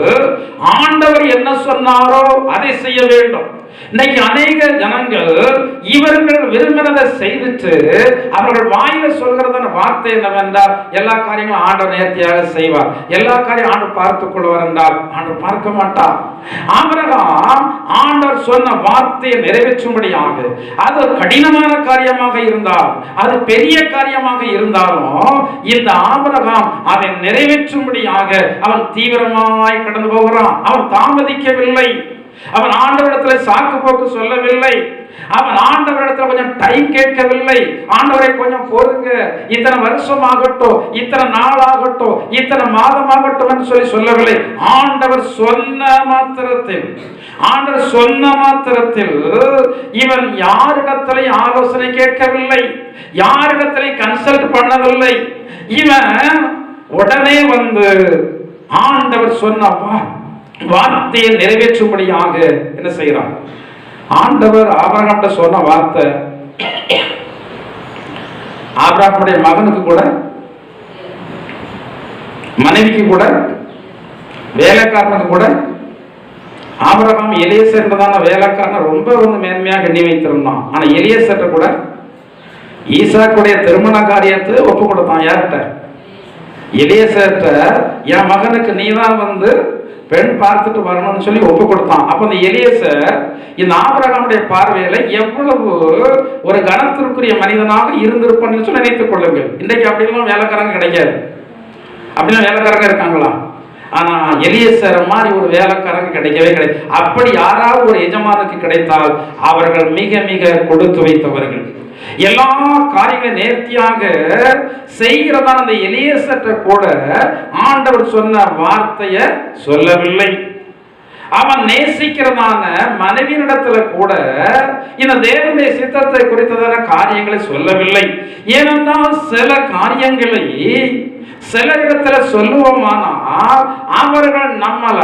ஆண்டவர் என்ன சொன்னாரோ அதை செய்ய வேண்டும். இன்னைக்கு அநேக ஜனங்கள் இவர்கள் விரும்பினதை செய்துட்டு அவர்கள் வாயில சொல்கிறதான வார்த்தை என்னவென்றால், எல்லா காரியங்களும் ஆண்டவர் நேர்த்தியாக செய்வார், எல்லா காரியம் ஆண்டவர் பார்த்துக் கொள்வார் என்றால் ஆண்டவர் பார்க்க மாட்டார். ஆபிரகாம் ஆண்டவர் சொன்ன வார்த்தையை நிறைவேற்றும்படியாக, அது கடினமான காரியமாக இருந்தால், அது பெரிய காரியமாக இருந்தாலும் இந்த ஆபிரகாம் அதை நிறைவேற்றும்படியாக அவன் தீவிரமாய் கடந்து போகிறான். அவன் தாமதிக்கவில்லை, அவன் ஆண்டவரிடத்தில் சாக்கு போக்கு சொல்லவில்லை, அவன் ஆண்டவரிடத்தில் கொஞ்சம் டைம் கேட்கவில்லை. ஆண்டவரை கொஞ்சம் பொறுங்க, இத்தனை வருஷம் ஆகட்டும், இத்தனை நாள் ஆகட்டும், இத்தனை மாதம் ஆகட்டும் என்று சொல்லி சொல்லவில்லை. ஆண்டவர் சொன்ன மாத்திரத்தில் இவன் யாரிடத்திலே ஆலோசனை கேட்கவில்லை, யாரிடத்திலே கன்சல்ட் பண்ணவில்லை. இவன் உடனே வந்து ஆண்டவர் சொன்ன வார்த்தையை நிறைவேற்றும்படியாக என்ன செய்யறான்? ஆண்டவர் ஆபிரகாம் சொன்ன வார்த்தை ஆபிரகாமுடைய மகனுக்கு கூட, மனைவிக்கு கூட, வேலைக்காரனுக்கு கூட, ஆபிரகாம் எலியேசர் என்பதான வேலைக்காரனை ரொம்ப மேன்மையாக எண்ணி வைத்திருந்தான். ஆனா எலியேசர் கூட ஈசாக்குடைய திருமண காரியத்தை ஒப்பு கொடுத்தான். யார்கிட்ட? எலியேசர்ட்ட, என் மகனுக்கு நீதான் வந்து பெண் பார்த்துட்டு வரணும்னு சொல்லி ஒப்பு கொடுத்தான். அப்ப இந்த எலியேசர் இந்த ஆபிரகாமுடைய பார்வையில எவ்வளவு ஒரு கனத்திற்குரிய மனிதனாக இருந்திருப்பான்னு சொல்லி நினைத்துக் கொள்ளுங்கள். இன்றைக்கு அப்படிலாம் வேலைக்காரங்க கிடைக்காது. அப்படிலாம் வேலைக்காரங்க இருக்காங்களா? ஆனா எலியேசர் மாதிரி ஒரு வேலைக்காரங்க கிடைக்கவே கிடையாது. அப்படி யாராவது ஒரு எஜமானுக்கு கிடைத்தால் அவர்கள் மிக மிக கொடுத்து வைத்தவர்கள். எல்லா காரியங்களும் நேர்த்தியாக செய்கிறதான அந்த எலியேசர்ட்ட கூட ஆண்டவர் சொன்ன வார்த்தையை சொல்லவில்லை. அவன் நேசிக்கிறதான மனைவியினிடத்துல கூட இந்த தேவனுடைய சித்தத்தை குறித்ததான காரியங்களை சொல்லவில்லை. ஏனென்றால் சில காரியங்களை சிலரிடத்துல சொல்லுவோமானால் அவர்கள் நம்மள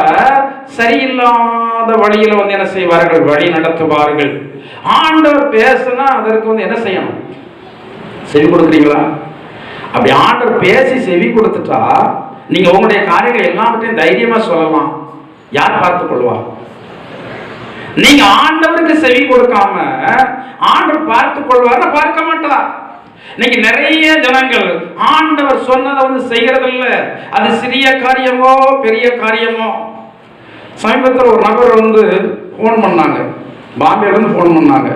சரியில்லாத வழியில வந்து என்ன செய்வார்கள்? வழி நடத்துவார்கள். ஆண்டவர் பேசினா அதற்கு வந்து என்ன செய்யணும்? செவி கொடுக்குறீங்களா? அப்படி ஆண்டவர் பேசி செவி கொடுத்துட்டா நீங்க உங்களுடைய காரியங்கள் எல்லாவற்றையும் தைரியமா சொல்லலாம். யார் பார்த்துக் கொள்வா? நீங்க ஆண்டவருக்கு செவி கொடுக்காம ஆண்டவர் பார்த்துக் கொள்வார், பார்க்க மாட்டார். இன்னைக்கு நிறைய ஜனங்கள் ஆண்டவர் சொன்னதை வந்து செய்யறதில்ல. அது சிறிய காரியமோ பெரிய காரியமோ. சமீபத்தில் ஒரு நபர் வந்து போன் பண்ணாங்க, பாம்பேல இருந்து போன் பண்ணாங்க.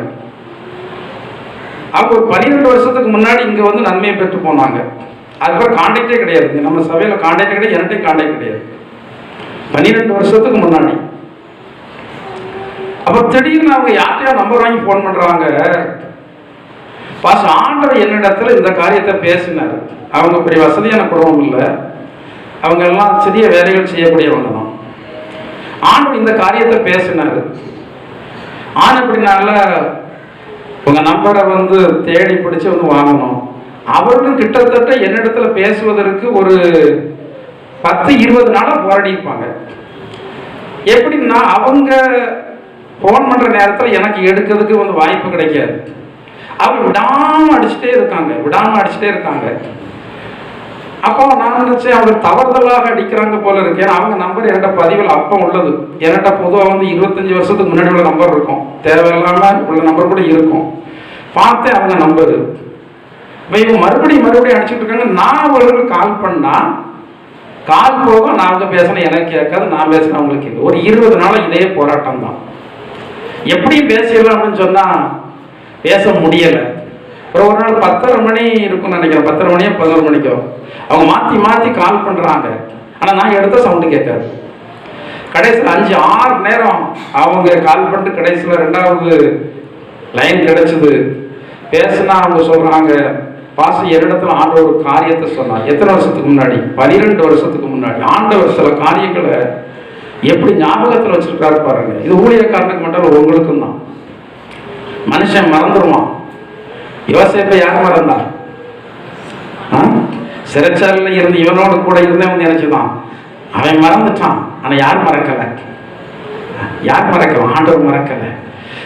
அப்போ 12 வருஷத்துக்கு முன்னாடி இங்க வந்து நன்மையை பெற்று போனாங்க. அதுக்கப்புறம் கான்டாக்டே கிடையாது. நம்ம சபையில கான்டாக்ட் கிடையாது, என்கிட்ட கான்டாக்ட் கிடையாது. 12 வருஷத்துக்கு முன்னாடி. அப்ப திடீர்னு அவங்க யார்கிட்டயோ நம்பர் வாங்கி போன் பண்றாங்க. ஆண்டவர் என்னிடத்துல இந்த காரியத்தை பேசினார். அவங்க பெரிய வசதியான குடும்பம் இல்லை, அவங்க எல்லாம் சிறிய வேலைகள் செய்யக்கூடியவங்க தான். ஆண்டவர் இந்த காரியத்தை பேசினார். அப்படினால உங்க நம்பரை வந்து தேடி பிடிச்சு வந்து வாங்கணும். அவர்களும் கிட்டத்தட்ட என்னிடத்துல பேசுவதற்கு ஒரு 10-20 நாளா போராடி இருப்பாங்க. எப்படின்னா அவங்க போன் பண்ற நேரத்தில் எனக்கு எடுக்கிறதுக்கு வந்து வாய்ப்பு கிடைக்காது. அவங்க விடாம அடிச்சுட்டே இருக்காங்க. அப்போ நான் நினைச்சேன் அவங்க தவறுதலாக அடிக்கிறாங்க போல இருக்கு. ஏன்னா அவங்க நம்பர் என்கிட்ட பதிவில் அப்போ உள்ளது. என்கிட்ட பொதுவாக வந்து 25 வருஷத்துக்கு முன்னாடி உள்ள நம்பர் இருக்கும், தேவையில்லாம உள்ள நம்பர் கூட இருக்கும். பார்த்தேன் அவங்க நம்பரு. இவங்க மறுபடியும் அடிச்சுட்டு இருக்காங்க. நான் அவர்களுக்கு கால் பண்ணா கால் போக நான் பேசினேன் எனக்கு கேட்காது, நான் பேசினேன் அவங்களுக்கு. ஒரு 20 நாள் இதே போராட்டம் தான். எப்படியும் பேசிடலாம் அப்படின்னு சொன்னா பேச முடியல. ஒரு நாள் 10:30 மணி இருக்கும்னு நினைக்கிறேன், 10:30 மணியோ 11 மணிக்கோ அவங்க மாற்றி மாற்றி கால் பண்ணுறாங்க. ஆனால் நான் எடுத்த சவுண்டு கேட்காது. கடைசியில் 5-6 நேரம் அவங்க கால் பண்ணிட்டு கடைசியில் 2வது லைன் கிடைச்சது. பேசுனா அவங்க சொல்கிறாங்க, பாச என்னிடத்துல ஆண்டவர் ஒரு காரியத்தை சொன்னார். எத்தனை வருஷத்துக்கு முன்னாடி? 12 வருஷத்துக்கு முன்னாடி. ஆண்டவர் சில காரியங்களை எப்படி ஞாபகத்தில் வச்சிருக்காரு பாருங்க. இது ஊழியக்காரனுக்கு மட்டும் உங்களுக்கும் தான். மனுஷன் மறந்துடுவான். யோசேப்பை யார் மறந்தா? சிறைச்சாலையில் இருந்து இவனோட கூட இருந்தவன் நினைச்சுதான் அவன் மறந்துட்டான். ஆனா யார் மறக்கல? யார் மறக்கல? ஆண்டவர் மறக்கல.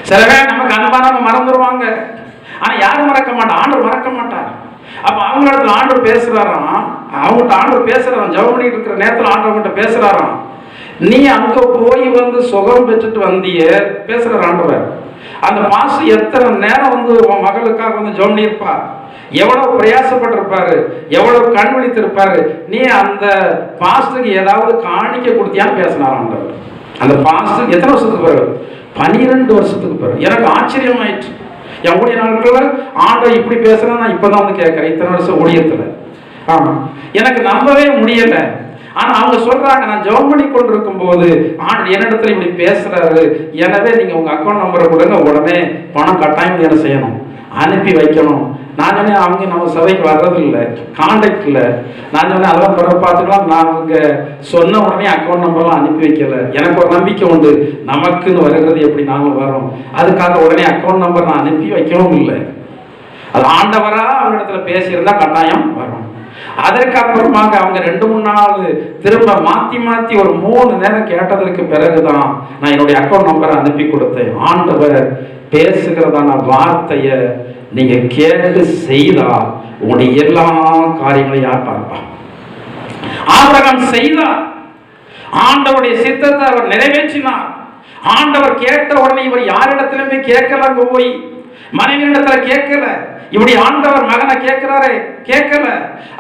சில பேர் நமக்கு அன்பானவங்க மறந்துடுவாங்க, ஆனா யாரும் மறக்க மாட்டான். ஆண்டவர் மறக்க மாட்டார். அப்ப அவங்களிடத்துல ஆண்டவர் பேசுறாராம், அவங்ககிட்ட ஆண்டவர் பேசுறாராம். ஜெபம் பண்ணிட்டு இருக்கிற நேரத்தில் ஆண்டவர்கிட்ட பேசுறாராம், நீ அங்க போய் வந்து சுகம் பெற்றுட்டு வந்திய பேசுறாரு ஆண்டவர். அந்த மாசம் எத்தனை நேரம் வந்து உன் மகளுக்காக வந்து ஜெபம் பண்ணியிருப்பார், எவ்வளவு பிரயாசப்பட்டிருப்பாரு, எவ்வளவு கண் விழித்திருப்பாரு. நீ அந்த பாஸ்டுக்கு ஏதாவது காணிக்க கொடுத்தியான்னு பேசினார் ஆண்டவர். அந்த பாஸ்டுக்கு எத்தனை வருஷத்துக்கு பிறகு? 12 வருஷத்துக்கு பிறகு. எனக்கு ஆச்சரியமாயிடுச்சு. என் ஊழிய நாட்களில் ஆண்டவர் இப்படி பேசுறேன் நான் இப்பதான் வந்து கேட்கிறேன், இத்தனை வருஷம் ஊழியத்துல. ஆமா, எனக்கு நம்பவே முடியல. ஆனா அவங்க சொல்றாங்க, நான் ஜெபம் பண்ணி கொண்டிருக்கும் போது ஆண்டவர் என்னிடத்துல இப்படி பேசுறாரு, எனவே நீங்க உங்க அக்கௌண்ட் நம்பரை கொடுங்க, உடனே பணம் கட்டாயம் என்ன செய்யணும், அனுப்பி வைக்கணும். நான் சொன்னேன், அவங்க நம்ம சபைக்கு வர்றது இல்லை, கான்டாக்ட் இல்லை. நான் சொன்னேன், அதெல்லாம் பிறகு பார்த்துக்கலாம். நான் அவங்க சொன்ன உடனே அக்கௌண்ட் நம்பர்லாம் அனுப்பி வைக்கல. எனக்கு ஒரு நம்பிக்கை உண்டு, நமக்குன்னு வருகிறது எப்படி நாங்கள் வரோம், அதுக்காக உடனே அக்கௌண்ட் நம்பர் நான் அனுப்பி வைக்கவும் இல்லை. அது ஆண்டவரா அவங்க இடத்துல பேசியிருந்தா கட்டாயம் வரும். அதற்கு அப்புறமாக அவங்க 2-3 நாள் திரும்ப மாற்றி மாற்றி ஒரு 3 நேரம் கேட்டதற்கு பிறகுதான் நான் என்னுடைய அக்கௌண்ட் நம்பரை அனுப்பி கொடுத்தேன். ஆண்டவர் பேசுகிறதான வார்த்தையை நீங்க கேட்டு செய்தா உங்களுடைய எல்லா காரியங்களையும் யார் பார்ப்பா? ஆபிரகாம் செய்தார். ஆண்டவருடைய சித்தத்தை அவர் நிறைவேற்றினார். ஆண்டவர் கேட்ட உடனே இவர் யாரிடத்திலுமே கேட்கல, அங்க போய் மனைவியிடத்துல கேட்கல. இப்படி ஆண்டவர் மகனை கேட்கிறாரே, கேட்கல.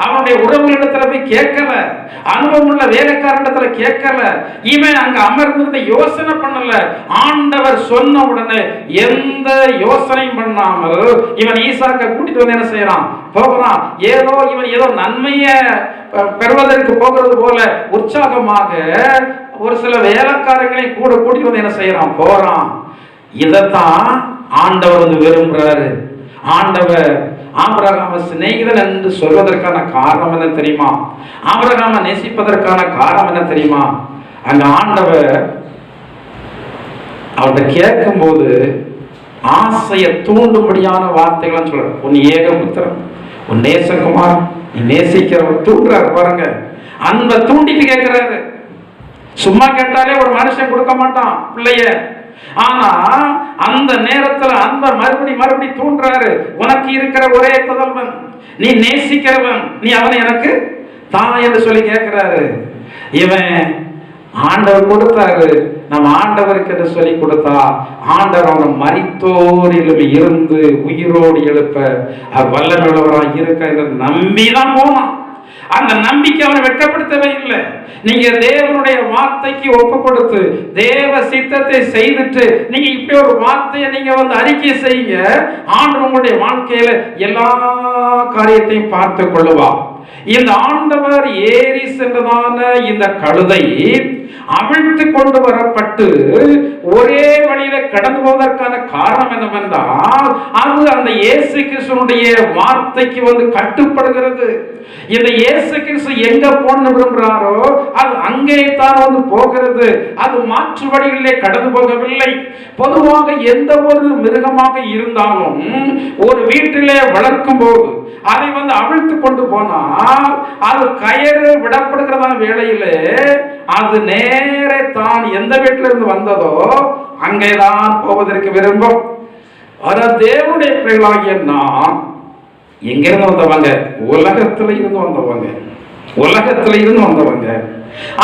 அவனுடைய உறவுகளிடத்துல போய் கேட்கல. அனுபவம் உள்ள வேலைக்காரனிடத்துல கேட்கல. இவன் அங்க அமர்ந்து யோசனை பண்ணல. ஆண்டவர் சொன்ன உடனே எந்த யோசனையும் பண்ணாமல் இவன் ஈசாக்க கூட்டிட்டு வந்து என்ன செய்யறான், போகிறான். இவன் ஏதோ நன்மையை பெறுவதற்கு போகிறது போல உற்சாகமாக ஒரு சில வேலைக்காரங்களை கூட கூட்டிட்டு வந்து என்ன செய்யறான், போறான். இதைத்தான் ஆண்டவர் வந்து விரும்புறாரு. ஆண்டவர் ஆபிரகாம சிநேகிதன் என்று சொல்வதற்கான காரணம் என்ன தெரியுமா? ஆபிரகாம நேசிப்பதற்கான காரணம் என்ன தெரியுமா? அந்த ஆண்டவர் அவர்கிட்ட கேட்கும் போது ஆசையை தூண்டும்படியான வார்த்தைகளை சொல்ற. உன் ஏகபுத்திரன், உன் நேசகுமார், நீ நேசிக்கிறவர் தூண்டுறாரு பாருங்க. அன்பை தூண்டிட்டு கேட்கிறாரு. சும்மா கேட்டாலே ஒரு மனுஷன் கொடுக்க மாட்டான் பிள்ளைய. ஆனா அந்த நேரத்துல அன்பை மறுபடி தூண்டுறாரு. உனக்கு இருக்கிற ஒரே புதல்வன், நீ நேசிக்கிறவன், நீ அவனை எனக்கு தான் என்று சொல்லி கேட்கிறாரு. இவன் ஆண்டவர் கொடுத்தாரு. நம்ம ஆண்டவருக்கு என்று சொல்லி கொடுத்தா ஆண்டவர் அவனை மரித்தோரிலும் இருந்து உயிரோடு எழுப்ப வல்லமையுள்ளவராக இருக்க நம்பிதான் போனான். அந்த நம்பிக்கை அவனை வெட்கப்படுத்தவே இல்லை. நீங்க தேவனுடைய வார்த்தைக்கு ஒப்பு கொடுத்து தேவ சித்தத்தை செய்துட்டு நீங்க இப்படி ஒரு வார்த்தையை நீங்க வந்து அறிக்கை செய்யுங்க. ஆண்டவர் உங்களுடைய வாழ்க்கையில எல்லா காரியத்தையும் பார்த்து கொள்ளுவா. இந்த ஆண்டவர் ஏறி சென்றதான இந்த கழுதை அவிழ்த்து கொண்டு வரப்பட்டு ஒரே வழியில கடந்து போவதற்கான காரணம் என்னவென்றால் அது அந்த இயேசு கிறிஸ்துவினுடைய வார்த்தைக்கு வந்து கட்டுப்படுகிறது. இந்த இயேசு கிறிஸ்து எங்க போன விரும்புகிறாரோ அது அங்கே தான் வந்து போகிறது. அது மாற்று வழிகளிலே கடந்து போகவில்லை. பொதுவாக எந்த ஒரு மிருகமாக இருந்தாலும் ஒரு வீட்டிலே வளர்க்கும் போது அதை வந்து அவிழ்த்து கொண்டு போனால் அது கயிறு விடப்படுகிறதான வேளையிலே அது நேரே தான் எந்த வீட்டில இருந்து வந்ததோ அங்கேதான் போவதற்கு விரும்பும். ஆனால் தேவனுடைய பிள்ளைகளாகிய நாம் எங்கிருந்து வந்தவங்க? உலகத்துல இருந்து வந்தவங்க.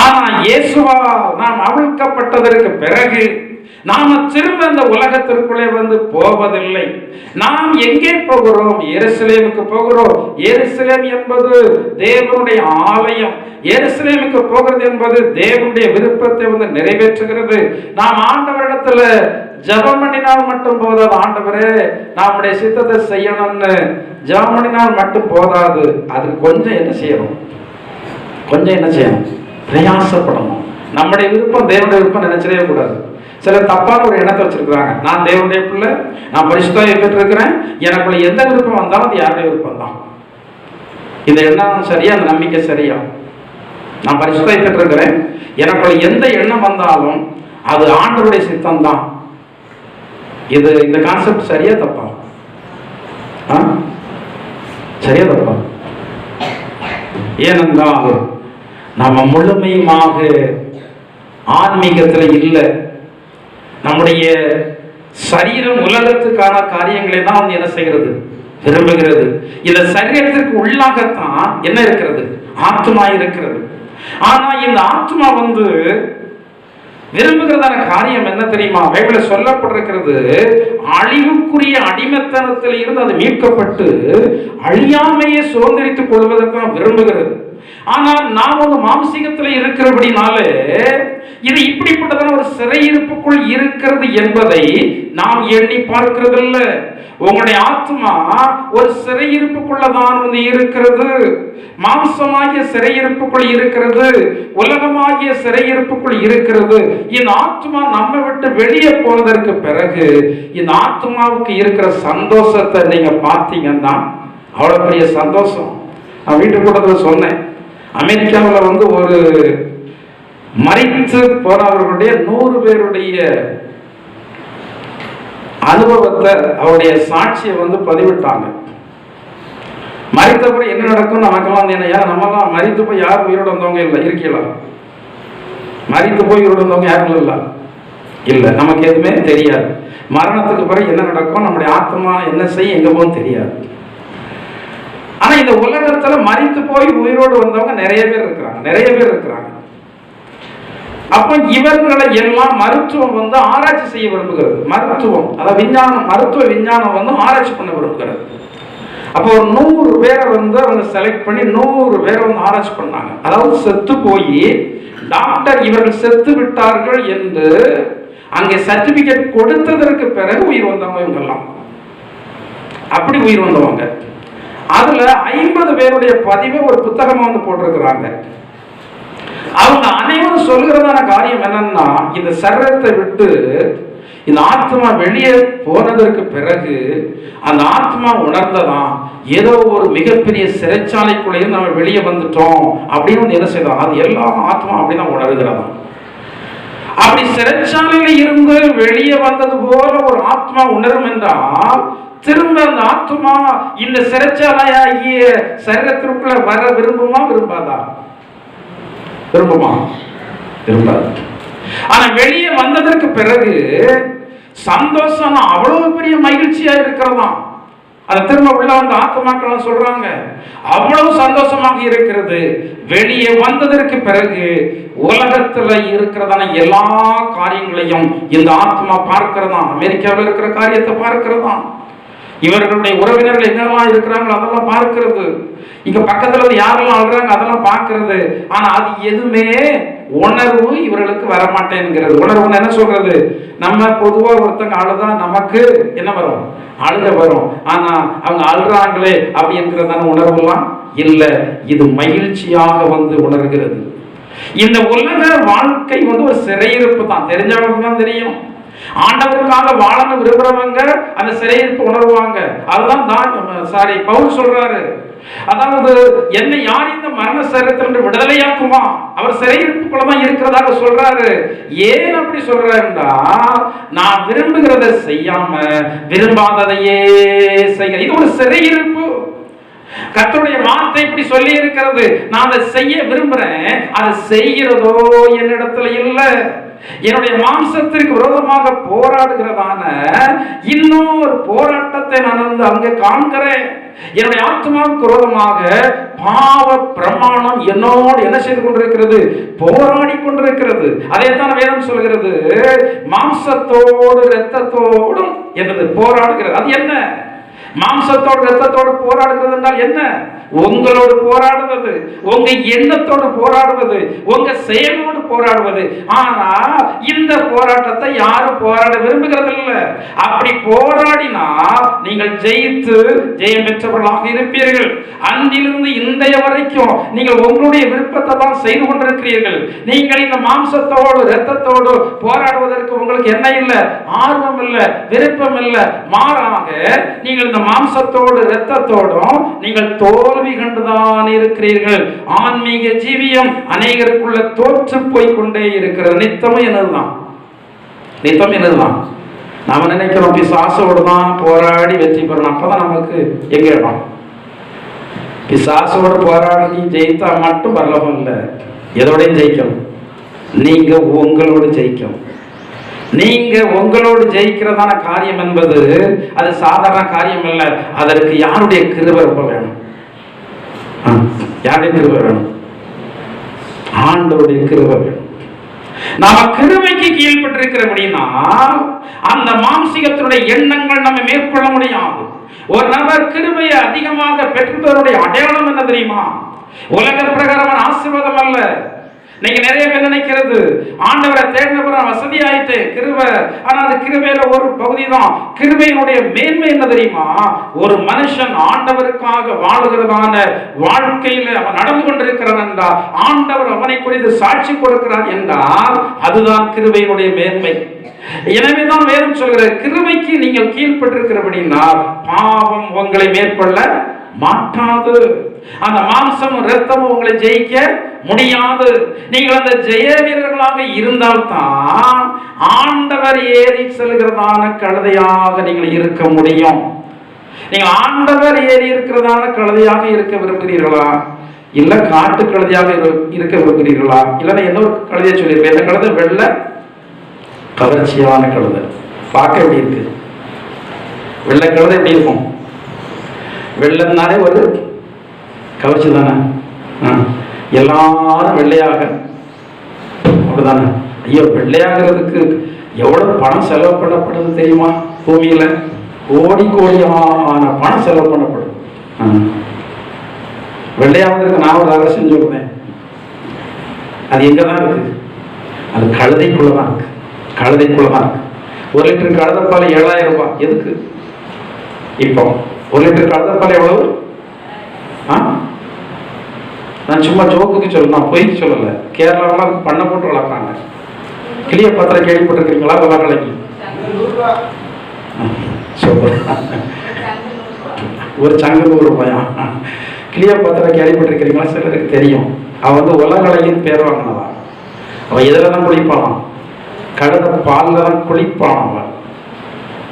ஆனா இயேசுவால் நாம் அவிழ்க்கப்பட்டதற்கு பிறகு நாம திரும்ப அந்த உலகத்திற்குள்ளே வந்து போவதில்லை. நாம் எங்கே போகிறோம்? எருசலேமுக்கு போகிறோம். எருசலேம் என்பது தேவனுடைய ஆலயம். எருசலேமுக்கு போகிறது என்பது தேவனுடைய விருப்பத்தை வந்து நிறைவேற்றுகிறது. நாம் ஆண்டவரிடத்துல ஜெபம் பண்ணினால் மட்டும் போதாது. ஆண்டவரே நம்முடைய சித்தத்தை செய்யணும்னு ஜெபம் பண்ணினால் மட்டும் போதாது. அதுக்கு கொஞ்சம் என்ன செய்யணும்? கொஞ்சம் என்ன செய்யணும்? பிரயாசப்படணும். நம்முடைய விருப்பம் தேவனுடைய விருப்பம் நினைச்சிடவே கூடாது. சிலர் தப்பான ஒரு எண்ணத்தை வச்சிருக்கிறாங்க. நான் தேவனுடைய பிள்ளை, நான் பரிசுத்தம் பெற்றிருக்கிறேன், எனக்குள்ள எந்த விருப்பம் வந்தாலும் அது யாருடைய விருப்பம் தான். இந்த எண்ணம் சரியா? அந்த நம்பிக்கை சரியா? நான் பரிசுத்தம் பெற்றிருக்கிறேன், எனக்குள்ள எந்த எண்ணம் வந்தாலும் அது ஆண்டவருடைய சித்தம் தான். இது இந்த கான்செப்ட் சரியா தப்பா? சரியா தப்பா? ஏனென்றால் நம்ம முழுமையுமாக ஆன்மீகத்தில் இல்லை. நம்முடைய சரீரம் உலகத்துக்கான காரியங்களை தான் வந்து என்ன செய்கிறது? விரும்புகிறது. இந்த சரீரத்திற்கு உள்ளாகத்தான் என்ன இருக்கிறது? ஆத்மா இருக்கிறது. ஆனா இந்த ஆத்மா வந்து விரும்புகிறதான காரியம் என்ன தெரியுமா? பைபிளில் சொல்லப்பட்டிருக்கிறது, அழிவுக்குரிய அடிமைத்தனத்தில் இருந்து அது மீட்கப்பட்டு அழியாமையை சுதந்திரித்துக் கொள்வதற்காக விரும்புகிறது. ஆனால் நாம் ஒரு மாம்சீகத்தில் இருக்கிறபடினாலே இது இப்படிப்பட்டதான ஒரு சிறையிருப்புக்குள் இருக்கிறது என்பதை நாம் எண்ணி பார்க்கிறதில்ல. உங்களுடைய ஆத்மா ஒரு சிறையிருப்புக்குள்ளதான் வந்து இருக்கிறது. மாம்சமாகிய சிறையிருப்புக்குள் இருக்கிறது, உலகமாகிய சிறையிருப்புக்குள் இருக்கிறது. இந்த ஆத்மா நம்ம விட்டு வெளியே போனதற்கு பிறகு இந்த ஆத்மாவுக்கு இருக்கிற சந்தோஷத்தை நீங்க பார்த்தீங்கன்னா அவ்வளவு பெரிய சந்தோஷம். நான் வீட்டுக்கூடத்துல சொன்னேன், அமெரிக்காவில் வந்து ஒரு மரித்து போனவர்களுடைய 100 பேருடைய அனுபவத்தை, அவருடைய சாட்சியை வந்து பதிவிட்டாங்க. மரித்தப்பறம் என்ன நடக்கும் நமக்கெல்லாம் நம்மெல்லாம் மரித்து போய் யாரும் உயிரோடு வந்தவங்க இல்லை. இருக்கலாம், மரித்து போய் உயிரோடு வந்தவங்க யாரும் இல்லை. நமக்கு எதுவுமே தெரியாது. மரணத்துக்கு பிறகு என்ன நடக்கும், நம்முடைய ஆத்மா என்ன செய்ய எங்க போகும் தெரியாது. ஆனா இந்த உலகத்துல மரித்து போய் உயிரோடு வந்தவங்க நிறைய பேர் இருக்கிறாங்க. அப்ப இவர்களை எல்லாம் மருத்துவம் வந்து ஆராய்ச்சி செய்ய விரும்புகிறது. மருத்துவம், அதாவது விஞ்ஞானம், மருத்துவ விஞ்ஞானம் வந்து ஆராய்ச்சி பண்ண விரும்புகிறது. அப்போ ஒரு 100 பேரை வந்து அவங்க செலக்ட் பண்ணி 100 பேரை வந்து ஆராய்ச்சி பண்ணாங்க. அதாவது செத்து போய் டாக்டர் இவர்கள் செத்து விட்டார்கள் என்று அங்கே சர்டிபிகேட் கொடுத்ததற்கு பிறகு உயிர் வந்தவங்க இவங்கெல்லாம். அப்படி உயிர் வந்தவங்க. அதுல 50 பேருடைய பதிவை ஒரு புத்தகமா வந்து போட்டிருக்கிறாங்க. அவங்க அனைவரும் சொல்கிறதான காரியம் என்னன்னா, இந்த சரீரத்தை விட்டு இந்த ஆத்மா வெளியே போனதற்கு பிறகு அந்த ஆத்மா உணர்ந்ததான் ஏதோ ஒரு மிகப்பெரிய சிறைச்சாலைக்குள்ளேயே நம்ம வெளியே வந்துட்டோம் அப்படின்னு என்ன செய்யலாம். அது எல்லா ஆத்மா அப்படிதான் உணர்கிறதா. அப்படி சிறைச்சாலையில இருந்து வெளியே வந்தது போல ஒரு ஆத்மா உணரும் என்றால் திரும்ப அந்த ஆத்மா இந்த சிறைச்சாலையாகிய சரீரத்திற்குள்ள வர விரும்புமா? விரும்பாதா? விரும்பாது. ஆனா வெளியே வந்ததற்கு பிறகு சந்தோஷம் அவ்வளவு பெரிய மகிழ்ச்சியா இருக்கிறதாம். அது திரும்ப உள்ள வந்து ஆத்மாக்கள் சொல்றாங்க, அவ்வளவு சந்தோஷமாக இருக்கிறது. வெளியே வந்ததற்கு பிறகு உலகத்துல இருக்கிறதான எல்லா காரியங்களையும் இந்த ஆத்மா பார்க்கிறதாம். அமெரிக்காவில் இருக்கிற காரியத்தை பார்க்கிறதாம். இவர்களுடைய உறவினர்கள் எங்கெல்லாம் இருக்கிறாங்களோ அதெல்லாம் பார்க்கிறது. இங்க பக்கத்துல யாரெல்லாம் அழுறாங்க அதெல்லாம் பார்க்கிறது. ஆனா அது எதுவுமே உணர்வு இவர்களுக்கு வரமாட்டேங்கிறது. உணர்வுன்னு என்ன சொல்றது? நம்ம பொதுவா ஒருத்தங்க அழுதா நமக்கு என்ன வரும்? அழுக வரும். ஆனா அவங்க அழுறாங்களே அப்படி இருக்கிறதான உணர்வுலாம் இல்லை. இது மகிழ்ச்சியாக வந்து உணர்கிறது. இந்த உலக வாழ்க்கை வந்து ஒரு சிறையிருப்பு தான். தெரிஞ்சவங்களுக்கு தான் தெரியும். ஆண்டவருக்காக வாழணும் விரும்புறவங்க அந்த சிறையிருப்பு உணர்வாங்க. அதுதான் பவுல் சொல்றாரு, அதாவது என்னை யார் இந்த மரண சரீரத்திலிருந்து விடுதலையாக்குமா? அவர் சிறையிருப்புக்குள்ளதான் இருக்கிறதாக சொல்றாரு. ஏன் அப்படி சொல்றேன்னா, நான் விரும்புகிறத செய்யாம விரும்பாததையே செய்ய, இது ஒரு சிறையிருப்பு. கர்த்தருடைய வார்த்தை இப்படி சொல்லி இருக்கிறது. நான் அதை செய்ய விரும்புறேன், அதை செய்கிறதோ என்னிடத்துல இல்லை. என்னுடைய மாம்சத்திற்கு விரோதமாக போராடுகிறதான இன்னொரு போராட்டத்தை நான் வந்து அங்கே காண்கிறேன். என்னுடைய ஆத்மாவுக்கு விரோதமாக பாவ பிரமாணம் என்னோடு என்ன செய்து கொண்டிருக்கிறது? போராடி கொண்டிருக்கிறது. அதே தான் வேதம் சொல்கிறது, மாம்சத்தோடு இரத்தத்தோடும் என்னது போராடுகிறது. அது என்ன? மாம்சத்தோடு இரத்தத்தோடு போராடுகிறது என்றால் என்ன? உங்களோடு போராடுவது, உங்க எண்ணத்தோடு போராடுவது, உங்க செயலோடு போராடுவது. ஆனா இந்த போராட்டத்தை யாரும் போராட விரும்புகிறது இல்லை. அப்படி போராடினா நீங்கள் ஜெயித்து ஜெயம் பெற்றவர்களாக இருப்பீர்கள். அன்றிலிருந்து இன்றைய வரைக்கும் நீங்கள் உங்களுடைய விருப்பத்தை தான் செய்து கொண்டிருக்கிறீர்கள். நீங்கள் இந்த மாம்சத்தோடு இரத்தத்தோடு போராடுவதற்கு உங்களுக்கு என்ன இல்லை? ஆர்வம் இல்லை, விருப்பம் இல்லை. மாறாக நீங்கள் இந்த மாம்சத்தோடு இரத்தத்தோடும் நீங்கள் தோல்வி கண்டுதான் இருக்கிறீர்கள். ஆன்மீக ஜீவியம் அநேகருக்குள்ள தோற்று போய்கொண்டே இருக்கிறது. நித்தமும் என்னதுதான்? நித்தம் என்னதுதான்? நாம நினைக்கிறோம் பிசாசோடு தான் போராடி வெற்றி பெறணும். அப்பதான் நமக்கு எங்க இடம்? பிசாசோடு போராடி ஜெயித்தா மட்டும் பரலோகம் இல்லை. எதோடையும் ஜெயிக்கணும். நீங்க உங்களோடு ஜெயிக்கணும். நீங்க உங்களோடு ஜெயிக்கிறதான காரியம் என்பது அது சாதாரண காரியம் இல்லை. அதற்கு யாருடைய கிருபை ரொம்ப வேணும்? யாருடைய கிருபை வேணும்? ஆண்டவருடைய கிருபை வேணும். நாம கிருபைக்கு கீழ்பட்டிருக்கிறபடினா அந்த மாம்சீகத்தினுடைய எண்ணங்கள் நம்ம மேற்கொள்ள முடியாது. ஒரு நபர் கிருபையை அதிகமாக பெற்றவருடைய அடையாளம் என்ன தெரியுமா? உலக பிரகாரமான ஆசீர்வாதம் அல்ல. நீங்க நிறைய பேர் நினைக்கிறது ஆண்டவரை தேடினப்புறம் வசதி ஆயிட்டு கிருபை. ஆனா அது கிருபையில ஒரு பகுதி தான். கிருபையினுடைய மேன்மை என்ன தெரியுமா? ஒரு மனுஷன் ஆண்டவருக்காக வாழுகிறதான வாழ்க்கையில அவன் நடந்து கொண்டிருக்கிறான் என்றால், ஆண்டவர் அவனை குறித்து சாட்சி கொடுக்கிறார் என்றால், அதுதான் கிருபையினுடைய மேன்மை. எனவேதான் வேதம் சொல்கிற கிருபைக்கு நீங்கள் கீழ்பட்டிருக்கிறபடினா பாவம் உங்களை மேற்கொள்ள மாட்டாது. அந்த மாம்சமும் இரத்தமும் உங்களை ஜெயிக்க முடியாது. நீங்கள் அந்த ஜெய வீரர்களாக இருந்தால்தான் ஆண்டவர் ஏறி செல்கிறதான கழுதையாக நீங்கள் இருக்க முடியும். நீங்கள் ஆண்டவர் ஏறி இருக்கிறதான கழுதையாக இருக்க விரும்புகிறீர்களா? இல்ல காட்டு கழுதையாக இருக்க விரும்புகிறீர்களா? இல்லைன்னா என்ன ஒரு கழுதையை சொல்லியிருக்கேன். இந்த கழுதை வெள்ளை கவர்ச்சியான கழுதை. பார்க்க எப்படி இருக்கு? வெள்ளை கழுதை எப்படி இருக்கும்? வெள்ளம்னாலே ஒரு கவர்ச்சி தானே. எல்லாரும் வெள்ளையாக அப்படிதானே. ஐயோ, வெள்ளையாகிறதுக்கு எவ்வளவு பணம் செலவு பண்ணப்படுது தெரியுமா? பூமியில கோடி கோடியான பணம் செலவு பண்ணப்படுது. வெள்ளையாவதற்கு நான் ஒரு ரகசியம் சொல்றேன். அது எங்கதான் இருக்கு? அது கழுதைக்குள்ளதான் இருக்கு. கழுதைக்குள்ளதான் இருக்கு. 1 லிட்டர் கழுதைப்பால் 7000 ரூபாய். எதுக்கு? இப்போ 1 லிட்டர் கழுதைப்பால் எவ்வளவு? நான் சும்மா ஜோக்குக்கு சொல்லணும், நான் பொய்க்கு சொல்லலை. கேரளாவில் பண்ண போட்டு வளர்க்குறாங்க. கிளியோபாத்ரா கேள்விப்பட்டிருக்கிறீங்களா? விவரங்களைக்கு ஒரு சங்கு 100 ரூபாயா? கிளியோபாத்ரா கேள்விப்பட்டிருக்கிறீங்களா? சிலருக்கு தெரியும். அவன் வந்து உலகலையும் பேர் வாங்கினவா. அவன் எதில் தான் குளிப்பானான்? கழுத பாலில் தான் குளிப்பான்.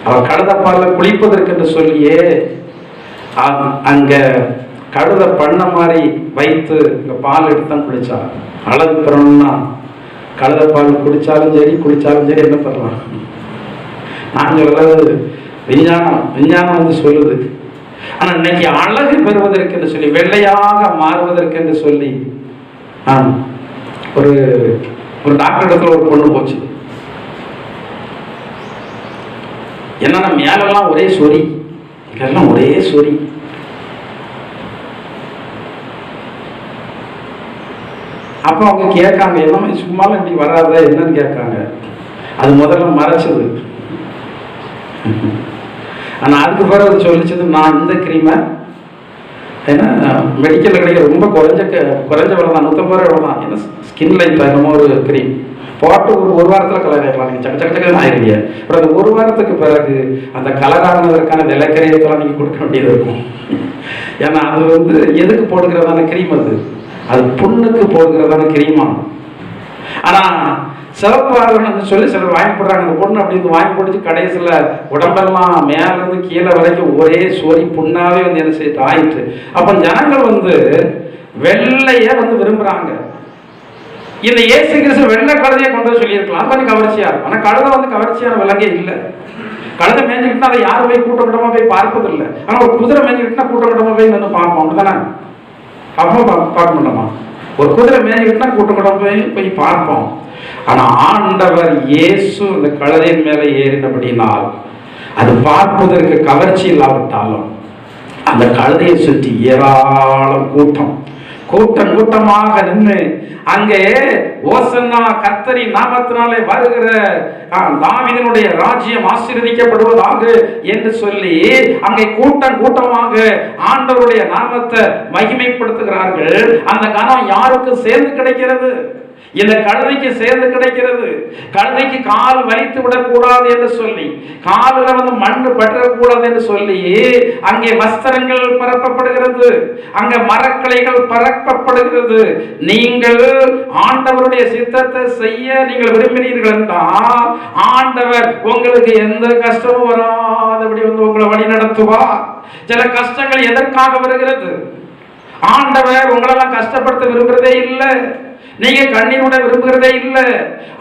அவன் கழுத பாலில் குளிப்பதற்கு என்று சொல்லியே அங்க கழுத பண்ண மாதிரி வைத்து இங்க பால் எடுத்து தான் குளிச்சான். அழகு பெறணும்னா கழுத பால் குடிச்சாலும் சரி குளிச்சாலும் சரி என்ன பண்ணலாம்? நான் சொல்றது விஞ்ஞானம் வந்து சொல்லுது. ஆனா இன்னைக்கு அழகு பெறுவதற்கு என்று சொல்லி, வெள்ளையாக மாறுவதற்கு என்று சொல்லி ஒரு டாக்டர் இடத்துல ஒரு பொண்ணு போச்சு. என்னன்னா மேலெல்லாம் ஒரே சொறி, இதெல்லாம் ஒரே சொறி. அப்போ அவங்க கேட்காங்க, எல்லாமே சும்மாலும் இப்படி வராத என்னன்னு கேட்காங்க. அது முதல்ல மறைச்சது. ஆனால் அதுக்கு பிறகு சொல்லிச்சது, நான் இந்த கிரீமை ஏன்னா மெடிக்கலில் கிடைக்கிற ரொம்ப குறைஞ்ச விலை தான், 150 ரூபா தான். ஏன்னா ஸ்கின் லைட் என்னமோ ஒரு கிரீம் போட்டு ஒரு வாரத்தில் கலர் ஆகிடலாம். நீங்கள் சக்க சக்க சக்கன்னு ஆயிடுவீங்க. அப்புறம் அந்த 1 வாரத்துக்கு பிறகு அந்த கலர் ஆனதற்கான விலைக்கரையத்தெல்லாம் நீங்கள் கொடுக்க வேண்டியது இருக்கும். ஏன்னா அது வந்து எதுக்கு போடுகிறதான கிரீம்? அது புண்ணுக்கு போடுகிறதான கிரீமா. ஆனால் சிவப்பாகணும்னு சொல்லி சிலர் வாங்கி போடுறாங்க. அந்த பொண்ணு அப்படி வாங்கி போட்டு கடைசியில் உடம்பெல்லாம் மேலேருந்து கீழே வரைக்கும் ஒரே சோரி புண்ணாவே வந்து என்ன செய்து ஆயிட்டு. அப்போ ஜனங்கள் வந்து வெள்ளைய வந்து விரும்புகிறாங்க. இந்த இயேசு கிறிஸ்து வெள்ளை கழுதையை கொண்டு சொல்லியிருக்கலாம், கொஞ்சம் கவர்ச்சியா இருக்கும். ஆனால் கழுதை வந்து கவர்ச்சியான விலங்கே இல்லை. கழுதை மேய்ஞ்சிக்கிட்டா அதை யாரும் போய் கூட்டமாக போய் பார்ப்பதில்லை. ஆனால் ஒரு குதிரை மேய்ஞ்சிக்கிட்டா கூட்டமாக போய் நின்று பார்ப்போம். அப்படிதானே? பார்க்க மாட்டோமா? ஒரு குதிரை மேய்ஞ்சிக்கிட்டா கூட்டமாக போய் பார்ப்போம். ஆனால் ஆண்டவர் இயேசு இந்த கழுதையின் மேலே ஏறினபடினால் அது பார்ப்பதற்கு கவர்ச்சி இல்லாவிட்டாலும் அந்த கழுதையை சுற்றி ஏராளம் கூட்டம் கூட்டமாக நின்று அங்கே ஓசன்னா கர்த்தரி நாமத்தினாலே வருகிற தாவீதினுடைய ராஜ்யம் ஆசீர்வதிக்கப்படுவதாக என்று சொல்லி அங்கே கூட்டமாக ஆண்டவருடைய நாமத்தை மகிமைப்படுத்துகிறார்கள். அந்த கனம் யாருக்கு சேர்ந்து கிடைக்கிறது? இந்த கழுதைக்கு சேர்ந்து கிடைக்கிறது. கழுதைக்கு கால் வலித்து விடக்கூடாது என்று சொல்லி, காலில் மண்ணு பற்றக்கூடாது என்று சொல்லி அங்கே வஸ்திரங்கள் பரப்பப்படுகிறது, அங்கே மரக்கிளைகள் பரப்பப்படுகிறது. நீங்கள் ஆண்டவருடைய சித்தத்தை செய்ய நீங்கள் விரும்பினீர்கள் என்றால் ஆண்டவர் உங்களுக்கு எந்த கஷ்டமும் வராதபடி உங்களை வழி நடத்துவார். சில கஷ்டங்கள் எதற்காக வருகிறது? ஆண்டவர் உங்களெல்லாம் கஷ்டப்படுத்த விரும்புகிறதே இல்லை, நீங்க கண்ணீரோட விரும்புகிறதே இல்லை.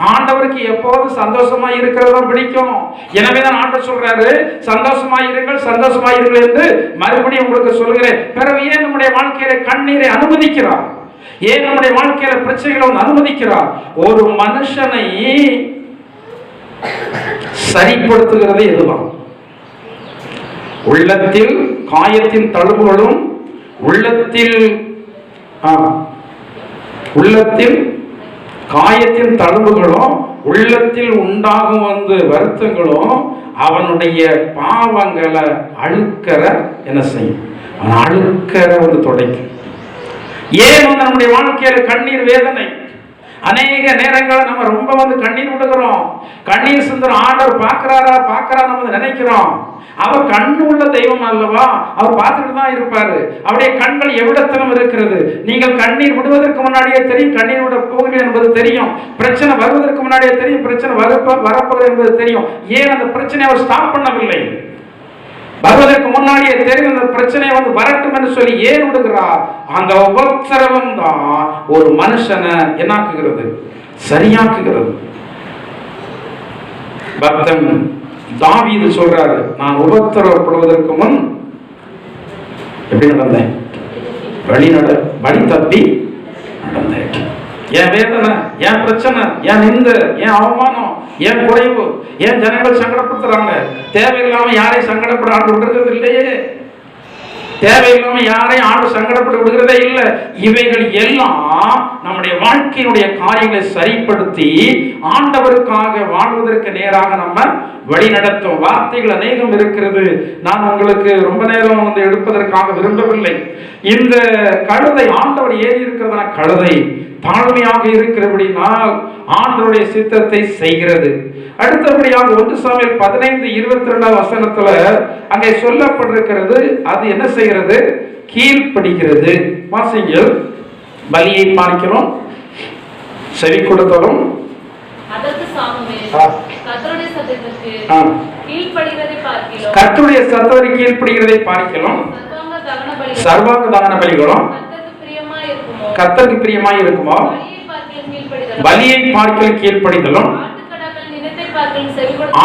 ஆண்டவருக்கு எப்போதும் சந்தோஷமா இருக்கிறதா பிடிக்கும். எனவேதான் ஆண்டவர் சொல்றாரு, சந்தோஷமாயிருங்கள் என்று மறுபடியும் உங்களுக்கு சொல்கிறேன். பிறகு ஏன் நம்முடைய வாழ்க்கையில கண்ணீரை அனுமதிக்கிறார்? ஏன் நம்முடைய வாழ்க்கையில பிரச்சனைகளை அனுமதிக்கிறார்? ஒரு மனுஷனை சரிப்படுத்துகிறது இதுதான். உள்ளத்தில் காயத்தின் தழும்புகளும் உள்ளத்தில் காயத்தின் தழும்புகளும் உள்ளத்தில் உண்டாகும் வருத்தங்களும் அவனுடைய பாவங்களை அழுக்கற என்ன செய்யும்? அவன் அழுக்கற துடைக்கும். ஏன் நம்முடைய வாழ்க்கையில கண்ணீர் வேதனை? அநேக நேரங்களை நம்ம ரொம்ப கண்ணீர் விடுகிறோம். கண்ணீர் சிந்துற ஆண்டவர் பார்க்கிறாரா நம்ம நினைக்கிறோம். அவர் கண்ணு உள்ள தெய்வம் அல்லவா? அவர் பார்த்துட்டு தான் இருப்பாரு. அவருடைய கண்கள் எவ்விடத்திலும் இருக்கிறது. நீங்கள் கண்ணீர் விடுவதற்கு முன்னாடியே தெரியும் கண்ணீர் விட போகிறீர்கள் என்பது தெரியும். பிரச்சனை வருவதற்கு முன்னாடியே தெரியும் பிரச்சனை வரப்போகிறது என்பது தெரியும். ஏன் அந்த பிரச்சனையை அவர் ஸ்டாப் பண்ணவில்லை? வருவதற்கு முன்னாடியே தெரியும் அந்த பிரச்சனையை வரட்டும் என்று சொல்லி ஏன் விடுகிறார்? அந்த உபத்திரவம் தான் ஒரு மனுஷனை என்னாக்குகிறது? சரியாக்குகிறது. பக்தன் தாவீது சொல்றாரு, நான் உபத்திரவப்படுவதற்கு முன் எப்படி நடந்தேன்? வழி தப்பி நடந்தேன். என் வேதனை, என் பிரச்சனை, என் நிந்தை, என் அவமானம், என் குறைவு, ஏன் ஜனங்கள் சங்கடப்படுத்துறாங்க? தேவையில்லாம யாரையும் சங்கடப்பட ஆண்டு விடுறது இல்லையே. தேவையில்லாம யாரையும் ஆண்டு சங்கடப்பட்டு விடுகிறதே இல்லை. இவைகள் எல்லாம் நம்முடைய வாழ்க்கையினுடைய காரியங்களை சரிப்படுத்தி ஆண்டவருக்காக வாழ்வதற்கு நேராக நம்ம வழி நடத்தும் வார்த்தைகள் அநேகம் இருக்கிறது. நான் உங்களுக்கு ரொம்ப நேரம் எடுப்பதற்காக விரும்பவில்லை. இந்த கழுதை ஆண்டவர் ஏறி இருக்கிறதான கழுதை தாழ்மையாக இருக்கிறபடினால் ஆண்டவருடைய சித்தத்தை செய்கிறது. அடுத்தபடியாக 1 சாமுவேல் 15:22 வசனத்துல அங்கே சொல்லப்பட்டிருக்கிறது, அது என்ன செய்கிறது? கீழ்ப்படிகிறது. வாசிங்கள். பலியை பார்க்கிறோம், செவி கொடுத்தலும் கர்த்தருடைய சத்தத்தை கீழ்ப்படுகிறதை பார்க்கலாம். சர்வாங்க தகன பலிகளும் கர்த்தருக்கு பிரியமாய் இருக்குமோ? பலியை பார்க்கல் கீழ்ப்படிதலும்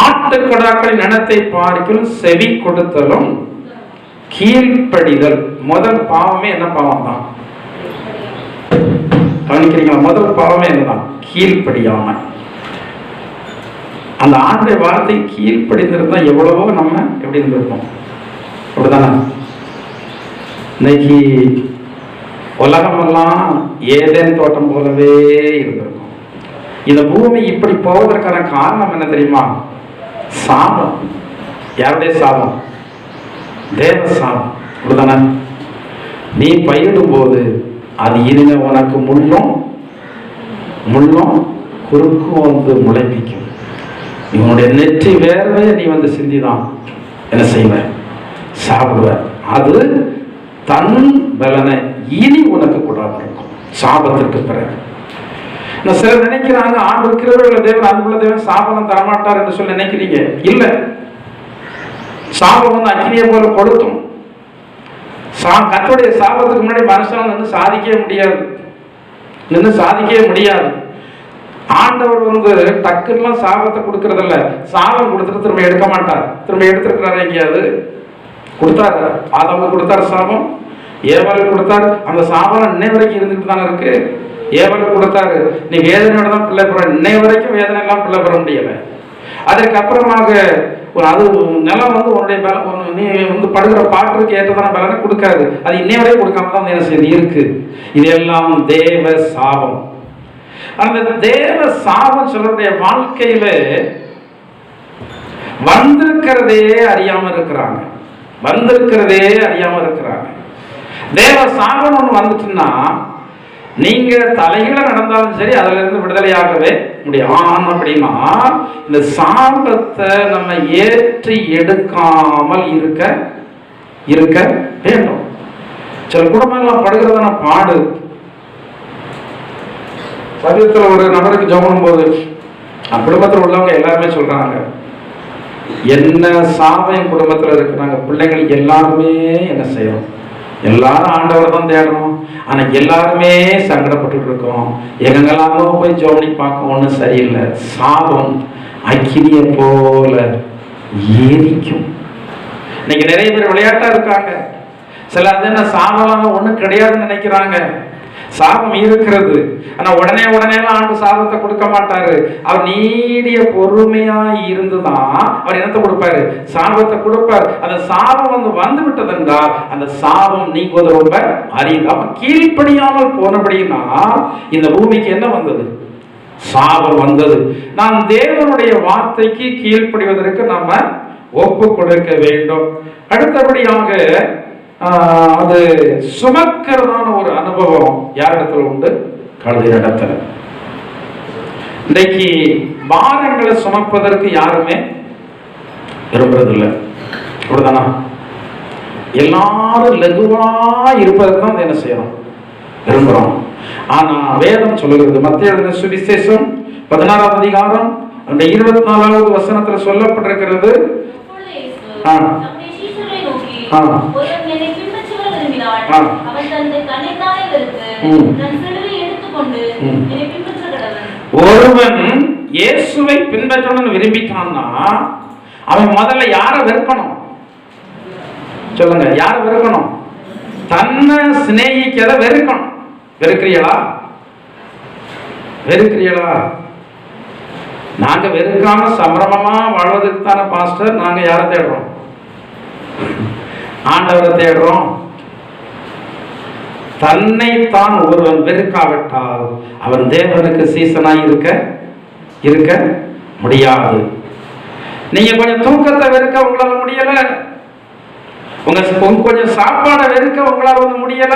ஆட்டுக்கடாக்களின் நினத்தை பார்க்கலும் செவி கொடுத்தலும் கீழ்ப்படிதல். முதல் பாவமே என்ன பாவம் தான்? கவனிக்கிறீங்களா? முதல் பாவமே என்னதான்? கீழ்ப்படியாம. அந்த ஆண்டுடைய வார்த்தை கீழ்ப்படிந்திருந்தா எவ்வளவோ நம்ம எப்படி இருந்திருப்போம்? அப்படிதானே? இன்னைக்கு உலகமெல்லாம் ஏதேன் தோட்டம் போலவே இருந்திருக்கும். இந்த பூமி இப்படி போவதற்கான காரணம் என்ன தெரியுமா? சாபம். யாருடைய சாபம்? தேவ சாபம். அப்படிதானே? நீ பயிரிடும் போது அது இனிமே உனக்கு முள்ளும் குறுக்கும் முளைப்பிக்கும். இவனுடைய நெற்றி வேர்வையை நீ சிந்திதான் என்ன செய்வ? சாப்பிடுவ. அது தன் பலனை இனி உனக்கு கூடாது இருக்கும் சாபத்திற்கு பிறகு. சிலர் நினைக்கிறாங்க ஆண்டு இருக்கிறவர்கள் தேவன் அன்புள்ள தேவன் சாபம் தரமாட்டார் என்று சொல்லி நினைக்கிறீங்க. இல்ல, சாபம் அக்கினியை போல கொடுத்தும் கர்த்தருடைய சாபத்துக்கு முன்னாடி மனுஷன் நின்று சாதிக்கவே முடியாது. ஆண்டவர் டக்குலாம் சாபத்தை கொடுக்கறதில்ல. சாபம் கொடுத்துட்டு திரும்ப எடுக்க மாட்டார். திரும்ப எடுத்திருக்கிறாரு எங்கேயாவது? கொடுத்தாரு. ஆதாமுக்கு கொடுத்தாரு சாபம், ஏவாளுக்கு கொடுத்தாரு. அந்த சாபம் இன்னை வரைக்கும் இருந்துட்டு தானே இருக்கு. ஏவாளுக்கு கொடுத்தாரு, நீ வேதனையோட தான் பிள்ளை பெற. இன்னை வரைக்கும் வேதனை எல்லாம் பிள்ளை பெற முடியல. அதற்கு அப்புறமாக அது நிலம் வந்து உன்னுடைய நீ வந்து படுகிற பாட்டிற்கு ஏற்றதான பலனை கொடுக்காது. அது இன்னை வரையும் கொடுக்காம தான் என்ன செய்து இருக்கு. இதெல்லாம் தேவ சாபம். அந்த தேவ சாபம் சிலருடைய வாழ்க்கையில வந்திருக்கிறதே அறியாம இருக்கிறாங்க. தேவ சாபம் ஒன்று வந்துட்டுன்னா நீங்க தலைகீழ நடந்தாலும் சரி அதுல இருந்து விடுதலையாகவே முடியும். அப்படின்னா இந்த சாபத்தை நம்ம ஏற்றி எடுக்காமல் இருக்க வேண்டும். சில குடும்பங்கள்லாம் படுகிறதான பாடு. சமீபத்தில் ஒரு நபருக்கு ஜெபம் போது குடும்பத்தில் உள்ளவங்க எல்லாருமே சொல்றாங்க, என்ன சாபம் குடும்பத்தில் இருக்கிறாங்க, பிள்ளைங்களுக்கு எல்லாருமே என்ன செய்யணும், எல்லாரும் ஆண்டவர் தான் தேடணும், ஆனா எல்லாருமே சங்கடப்பட்டு இருக்கோம், எங்கெல்லாமோ போய் ஜோனி பார்க்க ஒன்றும் சரியில்லை. சாபம் அக்கினியை போல ஏறிக்கும். இன்னைக்கு நிறைய பேர் விளையாட்டா இருக்காங்க. சில அது என்ன சாபம் ஒன்றும் கிடையாதுன்னு நினைக்கிறாங்க. சாபம் இருக்கிறது, ஆனா உடனே ஆண்டு சாபத்தை கொடுக்க மாட்டாரு. அவர் நீடிய பொறுமையா இருந்துதான் அவர் என்னத்தை கொடுப்பாரு, சாபத்தை கொடுப்பார். அந்த சாபம் வந்து விட்டது என்றால் அந்த சாபம் நீக்குவது ரொம்ப அரிது. அப்ப கீழ்ப்படியாமல் போனபடினா இந்த பூமிக்கு என்ன வந்தது, சாபம் வந்தது. நாம் தேவனுடைய வார்த்தைக்கு கீழ்ப்படிவதற்கு நாம ஒப்பு கொடுக்க வேண்டும். அடுத்தபடியாக அது சுமக்கிறதான ஒரு அனுபவம் யாரிடத்துல உண்டு, கழுதையின் இடத்துல. இன்றைக்கு பாரங்களை சுமப்பதற்கு யாருமே விரும்புறதில்லை, அப்படிதானா? எல்லாரும் லகுவா இருப்பதற்கு தான் என்ன செய்யறோம், விரும்புறோம். ஆனா வேதம் சொல்லுகிறது, மத்திய எழுதின சுவிசேஷம் 16ஆம் அதிகாரம் அந்த 24வது வசனத்துல சொல்லப்பட்டிருக்கிறது, ஒருவன் இயேசுவை பின்பற்றணும்னு விரும்பிட்டான்னா அவன் முதல்ல யாரை வெறுக்கணும் சொல்லுங்க, யாரை வெறுக்கணும்? தன்னை சிநேகிக்கிறத வெறுக்கணும். வெறுக்கிறீங்களா? நாங்க வெறுக்காம சம்பிரமமா வாழ்வதற்கு தானே பாஸ்டர் நாங்க யாரை தேடுறோம், ஆண்டவரை தேடுறோம். தன்னைத்தான் ஒருவன் வெறுக்காவிட்டால் அவன் தேவனுக்கு சீசனாய் இருக்க முடியாது. நீங்க கொஞ்சம் தூக்கத்தை வெறுக்க உங்களால முடியல, கொஞ்சம் சாப்பாடை வெறுக்க உங்களால வந்து முடியல,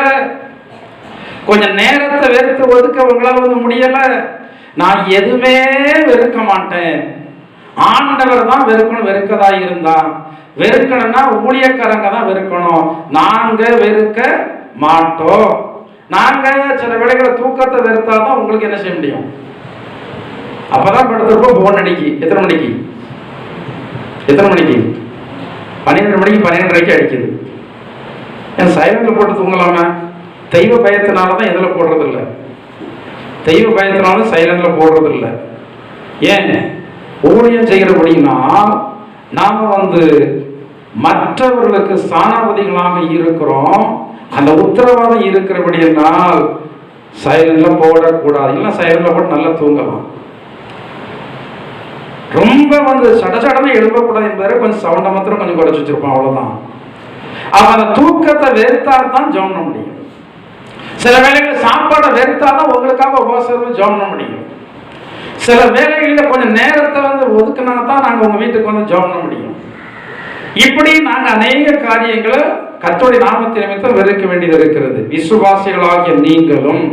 கொஞ்சம் நேரத்தை வெறுத்து ஒதுக்க உங்களால வந்து முடியல. நான் எதுவுமே வெறுக்க மாட்டேன், ஆண்டவர் தான் வெறுக்கணும். வெறுக்கதா இருந்தா வெறுக்கணும்னா ஊழியக்காரங்க தான் வெறுக்கணும், நாங்க வெறுக்க மாட்டோம். நாங்க சில வேளைகளை தூக்கத்தை வெறுத்தாதான் உங்களுக்கு என்ன செய்ய முடியும். அப்பதான் படுத்திருப்போம் போன் அடிக்கி. எத்தனை மணிக்கு 12 மணிக்கு 12:30 அடிக்குது. ஏன் சைலண்ட்ல போட்டு தூங்கலாமா? தெய்வ பயத்தினாலதான் இதுல போடுறது இல்லை, தெய்வ பயத்தினால சைலண்ட்ல போடுறது இல்லை. ஏன் ஊழியம் செய்கிறபடினா நாம வந்து மற்றவர்களுக்கு ஸ்தானாபதிகளாக இருக்கிறோம். அந்த உத்தரவாதம் இருக்கிறபடினால் சைலண்ட்ல போடக்கூடாது. இல்லை சைலண்ட்ல போட்டு நல்லா தூங்கலாம். ரொம்ப வந்து சடசடனை எழுப்பக்கூடாது என்பதை கொஞ்சம் சவுண்டை மாத்திரம் கொஞ்சம் குறைச்சி வச்சிருப்போம், அவ்வளவுதான். அவன் அந்த தூக்கத்தை வெறுத்தாதான் ஜெபம் பண்ண முடியும். சில வேளைகளில் சாப்பாடை வெறுத்தாதான் உங்களுக்காக உபவாசம் ஜெபம் பண்ண முடியும். சில வேளைகளில் கொஞ்சம் நேரத்தை வந்து ஒதுக்கினா தான் நாங்கள் உங்க வீட்டுக்கு வந்து ஜெபம் பண்ண முடியும். இப்படி நாங்கள் அநேக காரியங்களை கர்த்தருடைய நாமத்தின் நிமித்தம் வெறுக்க வேண்டியது இருக்கிறது. விசுவாசிகளாகிய நீங்களும்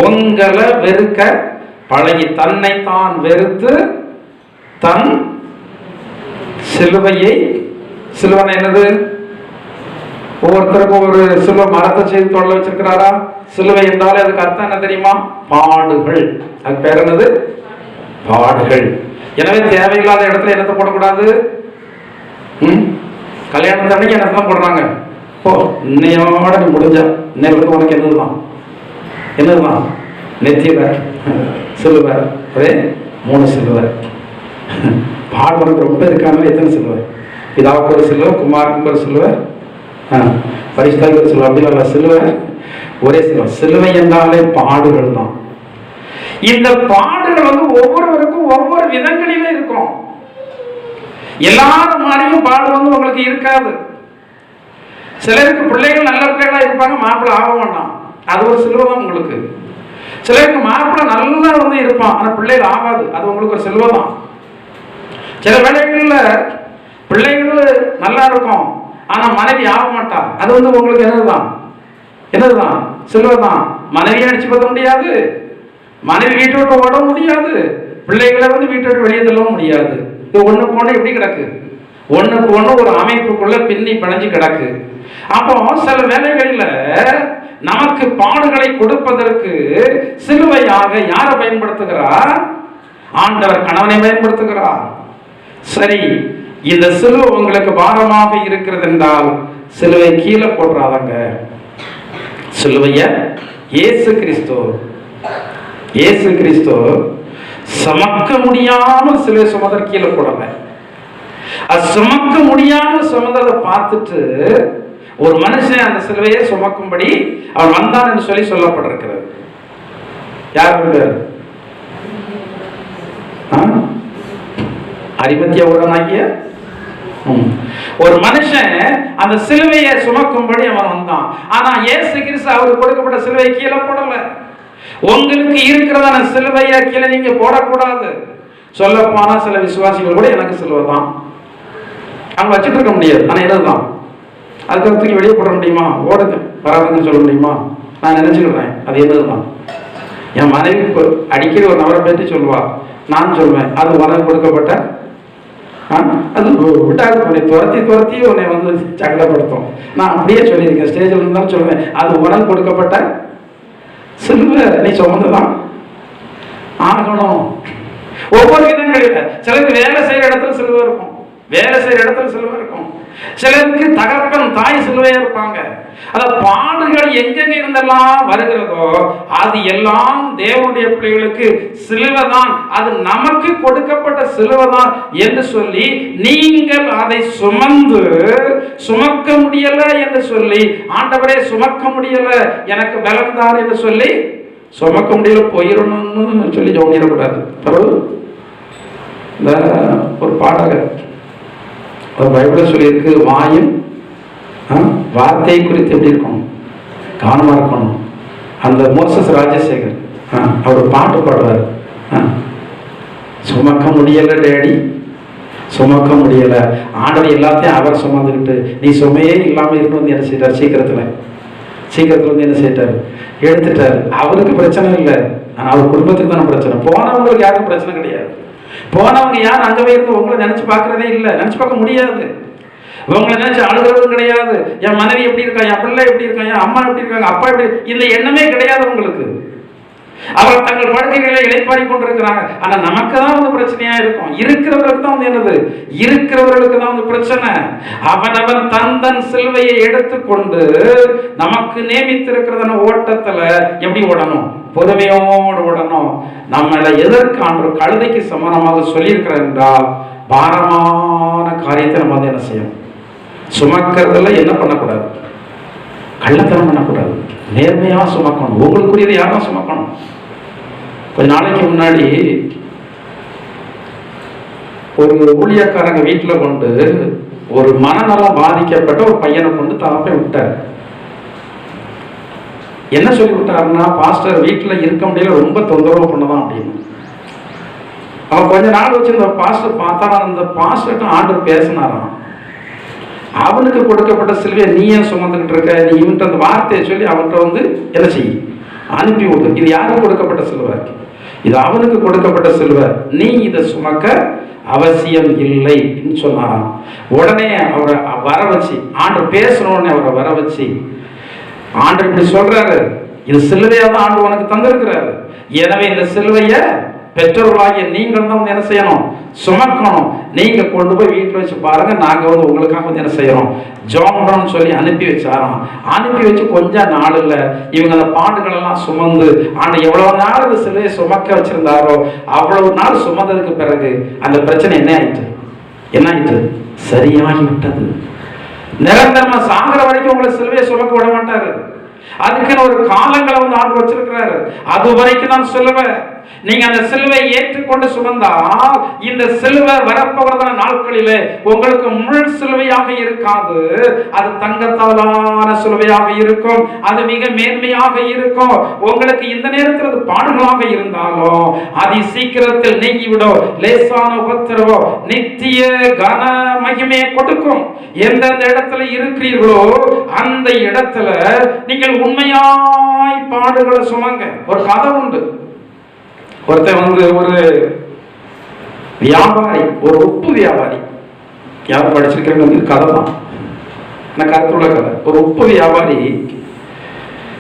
உங்களை வெறுக்க பழகி தன்னைத்தான் வெறுத்து தன் சிலுவையை, சிலுவனை என்னது, ஒவ்வொருத்தருக்கும் ஒரு சிலுவை மரத்தை செய்து தொழில் வச்சிருக்கிறாரா? சிலுவை என்றாலே அதுக்கு அர்த்தம் என்ன தெரியுமா? பாடுகள். அது பேர் என்னது? பாடுகள். எனவே தேவையில்லாத இடத்துல என்னத்தை போடக்கூடாது. கல்யாணத்து அன்னைக்கு என்னத்தான் போடுறாங்க, ஓ இன்னையோட நீ முடிஞ்ச இன்னைக்கு உனக்கு என்னதுதான் நெத்தியில சிலுவை, ஒரே 3 சிலுவை. பாடுறதுக்கு ரொம்ப இருக்காங்க. எத்தனை சிலுவை? பிதாவுக்கு ஒரு சிலுவை, குமாருக்கு ஒரு சிலுவை, பரிசுத்தாவுக்கு ஒரு சிலுவை. அப்படி இல்ல, சிலுவை ஒரே சிலுவை. சிலுவை என்றாலே பாடுகள் தான். இந்த பாடுகள் வந்து ஒவ்வொருவருக்கும் ஒவ்வொரு விதங்களிலே இருக்கும். எல்லாரும் மாதிரியும் பாடு வந்து உங்களுக்கு இருக்காது. சிலருக்கு பிள்ளைகள் நல்ல பிள்ளைகளா இருப்பாங்க, மாப்பிள்ளை ஆக வேண்டாம், அது ஒரு சிலுவை தான் உங்களுக்கு. சிலருக்கு மாப்பிள்ளை நல்லா வந்து இருப்பான், ஆனா பிள்ளைகள் ஆகாது, அது உங்களுக்கு ஒரு சிலுவை தான். சில வேளைகள்ல பிள்ளைகள் நல்லா இருக்கும், ஆனா மனைவி ஆக மாட்டா, அது வந்து உங்களுக்கு என்னதுதான் சிலுவை தான். மனைவியை அடிச்சு பத்த முடியாது, மனைவி வீட்டை விட்டு ஓட முடியாது, பிள்ளைகளை வந்து வீட்டை விட்டு வெளியே தள்ளவும் முடியாது. இது ஒண்ணுக்கு ஒண்ணு எப்படி கிடக்கு, ஒண்ணுக்கு ஒண்ணு ஒரு அமைப்புக்குள்ள பின்னி பிணைஞ்சு கிடக்கு. அப்போ சில வேலைகளில் நமக்கு பாடுகளை கொடுப்பதற்கு சிலுவையாக யாரை பயன்படுத்துகிறார்? ஆண்டவர் கணவனை பயன்படுத்துகிறார். சரி, இந்த சிலுவை உங்களுக்கு பாரமாக இருக்கிறது என்றால் சிலுவை கீழே போடுறாதங்க. சிலுவைய இயேசு கிறிஸ்து சுமக்க முடியாமல் சிலுவை சுமதர் கீழே போடல. அது சுமக்க முடியாமல் சுமந்ததை பார்த்துட்டு ஒரு மனுஷன் அந்த சிலுவையை சுமக்கும்படி அவன் வந்தான் என்று சொல்லி சொல்லப்பட்டிருக்கிறது. யார்? அரிமத்திய ஊரனாகிய ஒரு மனுஷன் அந்த சிலுவையை சுமக்கும்படி அவன் வந்தான். ஆனா இயேசு கிறிஸ்து அவருக்கு கொடுக்கப்பட்ட சிலுவை கீழே போடல. உங்களுக்கு இருக்கிறதான சிலுவையை கீழே நீங்க போடக்கூடாது. சொல்ல போனா சில விசுவாசிகள் கூட எனக்கு சிலுவை தான் அவங்க வச்சுட்டு இருக்க முடியாது, ஆனா என்னதுதான் அதுக்கு தூக்கி வெளியே போட முடியுமா? ஓடுங்க வராதுன்னு சொல்ல முடியுமா? நான் நினைச்சுக்கிறேன் அது என்னதுதான். என் மனைவி அடிக்கடி ஒரு நபரை பற்றி சொல்லுவா, நான் சொல்வேன் அது உனக்கு கொடுக்கப்பட்ட, அது விட்டாது உன்னை துரத்தி உன்னை வந்து சங்கடப்படுத்தும். நான் அப்படியே சொல்லியிருக்கேன், ஸ்டேஜில் இருந்தாலும் சொல்லுவேன் அது உனக்கு கொடுக்கப்பட்ட சிலுவை, நீ சுமந்துதான் ஆகணும். ஒவ்வொரு விதங்களில் சிலருக்கு வேலை செய்யற இடத்துல சிலுவை இருக்கும், சிலருக்கு தகப்பன் தாய் சிலுவையா இருப்பாங்க. அத பாடுகள் எங்கெங்க இருந்தெல்லாம் வருகிறதோ அது எல்லாம் தேவனுடைய பிள்ளைகளுக்கு சிலுவை தான், அது நமக்கு கொடுக்கப்பட்ட சிலுவை தான் என்று சொல்லி நீங்கள் அதை சுமக்க முடியல என்று சொல்லி, ஆண்டவரே சுமக்க முடியல எனக்கு பலம் தான் என்று சொல்லி சுமக்க முடியல போயிடணும்னு சொல்லி ஜோனிடக்கூடாது. இந்த ஒரு பாடகர் பைபிள சொல்லியிருக்கு, வாயும் வார்த்தை குறித்து எப்படி இருக்கணும், கவனமா இருக்கணும். அந்த மோசஸ் ராஜசேகர் அவர் பாட்டு பாடுவார், சுமக்க முடியல டேடி சுமக்க முடியல. ஆண்டவர் எல்லாத்தையும் அவர் சுமந்துக்கிட்டு நீ சுமையே இல்லாமல் இருக்கணும் என்ன செய்தார்? சீக்கிரத்தில் வந்து என்ன செய்தார்? எடுத்துட்டார். அவருக்கு பிரச்சனை இல்லை, அவர் குடும்பத்துக்கு தானே பிரச்சனை. போனவங்களுக்கு யாருக்கும் பிரச்சனை கிடையாது. போனவங்க யார் அங்கவே இருந்து உங்களை நினைச்சு பார்க்கறதே இல்லை, நினைச்சு பார்க்க முடியாது. உங்களை நினைச்சு அழுகிறதும் கிடையாது. என் மனைவி எப்படி இருக்கா, என் பிள்ளை எப்படி இருக்கா, என் அம்மா எப்படி இருக்காங்க, அப்பா எப்படி, இந்த எண்ணமே கிடையாது உங்களுக்கு. அவர் தங்கள் வாழ்க்கைகளை இழைப்பாடி கொண்டிருக்கிறாங்க. ஆனா நமக்கு தான் வந்து பிரச்சனையா இருக்கும். இருக்கிறவர்களுக்கு தான் வந்து என்னது, இருக்கிறவர்களுக்கு தான் வந்து பிரச்சனை. அவனவன் தன் சிலுவையை எடுத்துக்கொண்டு நமக்கு நியமித்திருக்கிறதான ஓட்டத்துல எப்படி ஓடணும், பொறுமையோடு ஓடணும். நம்மள எதற்கான கழுதைக்கு சமானமாக சொல்லியிருக்கிறார் என்றால் பாரமான காரியத்தை நம்ம வந்து என்ன செய்யணும், சுமக்கிறதுல என்ன பண்ணக்கூடாது, கள்ளத்தனம் பண்ணக்கூடாது, நேர்மையா சுமக்கணும். உங்களுக்குரியதை யாரும் சுமக்கணும். கொஞ்ச நாளைக்கு முன்னாடி ஒரு ஊழியக்காரங்க வீட்டுல கொண்டு ஒரு மனநலம் பாதிக்கப்பட்ட ஒரு பையனை கொண்டு தாப்பை விட்டார். என்ன சொல்லி விட்டாருன்னா, பாஸ்டர் வீட்டுல இருக்க முடியல, ரொம்ப தொந்தரவு பண்ணதான் அப்படின்னு. அவன் கொஞ்ச நாள் வச்சு இந்த பாஸ்டர் பார்த்தாரா, அந்த பாஸ்டர்கிட்ட ஆண்டவர் பேசினாராம். அவனுக்கு கொடுக்கப்பட்ட சிலுவையை நீ ஏன் சுமந்துக்கிட்டு இருக்க, நீ இவன்ட்டு அந்த வார்த்தையை சொல்லி அவன்கிட்ட வந்து என்ன செய்ய அனுப்பி விடு. இது யாருக்கு கொடுக்கப்பட்ட சிலுவை? இது அவனுக்கு கொடுக்கப்பட்ட சிலுவை, நீ இதை சுமக்க அவசியம் இல்லை சொன்னாராம். உடனே அவரை வர வச்சு, ஆண்டவர் பேசணும்னு அவரை வர வச்சு, ஆண்டவர் இப்படி சொல்றாரு, இது சிலுவையா தான் ஆண்டவர் உனக்கு தந்திருக்கிறாரு. எனவே இந்த சிலுவைய பெற்றோர்களாகிய நீங்கள் தான் வந்து என்ன செய்யணும், சுமக்கணும். நீங்க கொண்டு போய் வீட்டில் வச்சு பாருங்க, நாங்க வந்து உங்களுக்காக வந்து என்ன செய்யறோம், ஜோம்னு சொல்லி அனுப்பி வச்சாராம். அனுப்பி வச்சு கொஞ்ச நாள்ல இவங்க அந்த பாட்டுகள் எல்லாம் சுமந்து, ஆனா எவ்வளவு நாள் அந்த சிலையை சுமக்க வச்சிருந்தாரோ அவ்வளவு நாள் சுமந்ததுக்கு பிறகு அந்த பிரச்சனை என்ன ஆயிட்டு சரியாகி விட்டது. நிரந்தரமா சாகர வரைக்கும் உங்களை சிலுவையை சுமக்க விட மாட்டாரு. அதுக்குன்னு ஒரு காலங்களை வந்து ஆண்டு வச்சிருக்கிறாரு. அது வரைக்கும் தான் சொல்லுவேன். நீங்க அந்த சிலுவை ஏற்றுக்கொண்டு சுமந்தால் இந்த சிலுவை வரப்போகிறதான நாட்களிலே உங்களுக்கு முள் சிலுவையாக இருக்காது, அது தங்கத்தாலான சிலுவையாக இருக்கும், அது மிக மேன்மையாக இருக்கும். உங்களுக்கு இந்த நேரத்தில் அது பாடுகளாக இருந்தாலும் அது சீக்கிரத்தில் நீங்கிவிடும். லேசான உபத்திரவம் நித்திய கன மகிமையை கொடுக்கும். எந்தெந்த இடத்துல இருக்கிறீர்களோ அந்த இடத்துல நீங்கள் உண்மையாய் பாடுகளை சுமங்க. ஒரு கதை உண்டு. ஒருத்தன் ஒரு வியாபாரி, ஒரு உப்பு வியாபாரி, யாரும் படிச்சிருக்கிறவங்க கதை தான், நான் கருத்துள்ள கதை. ஒரு உப்பு வியாபாரி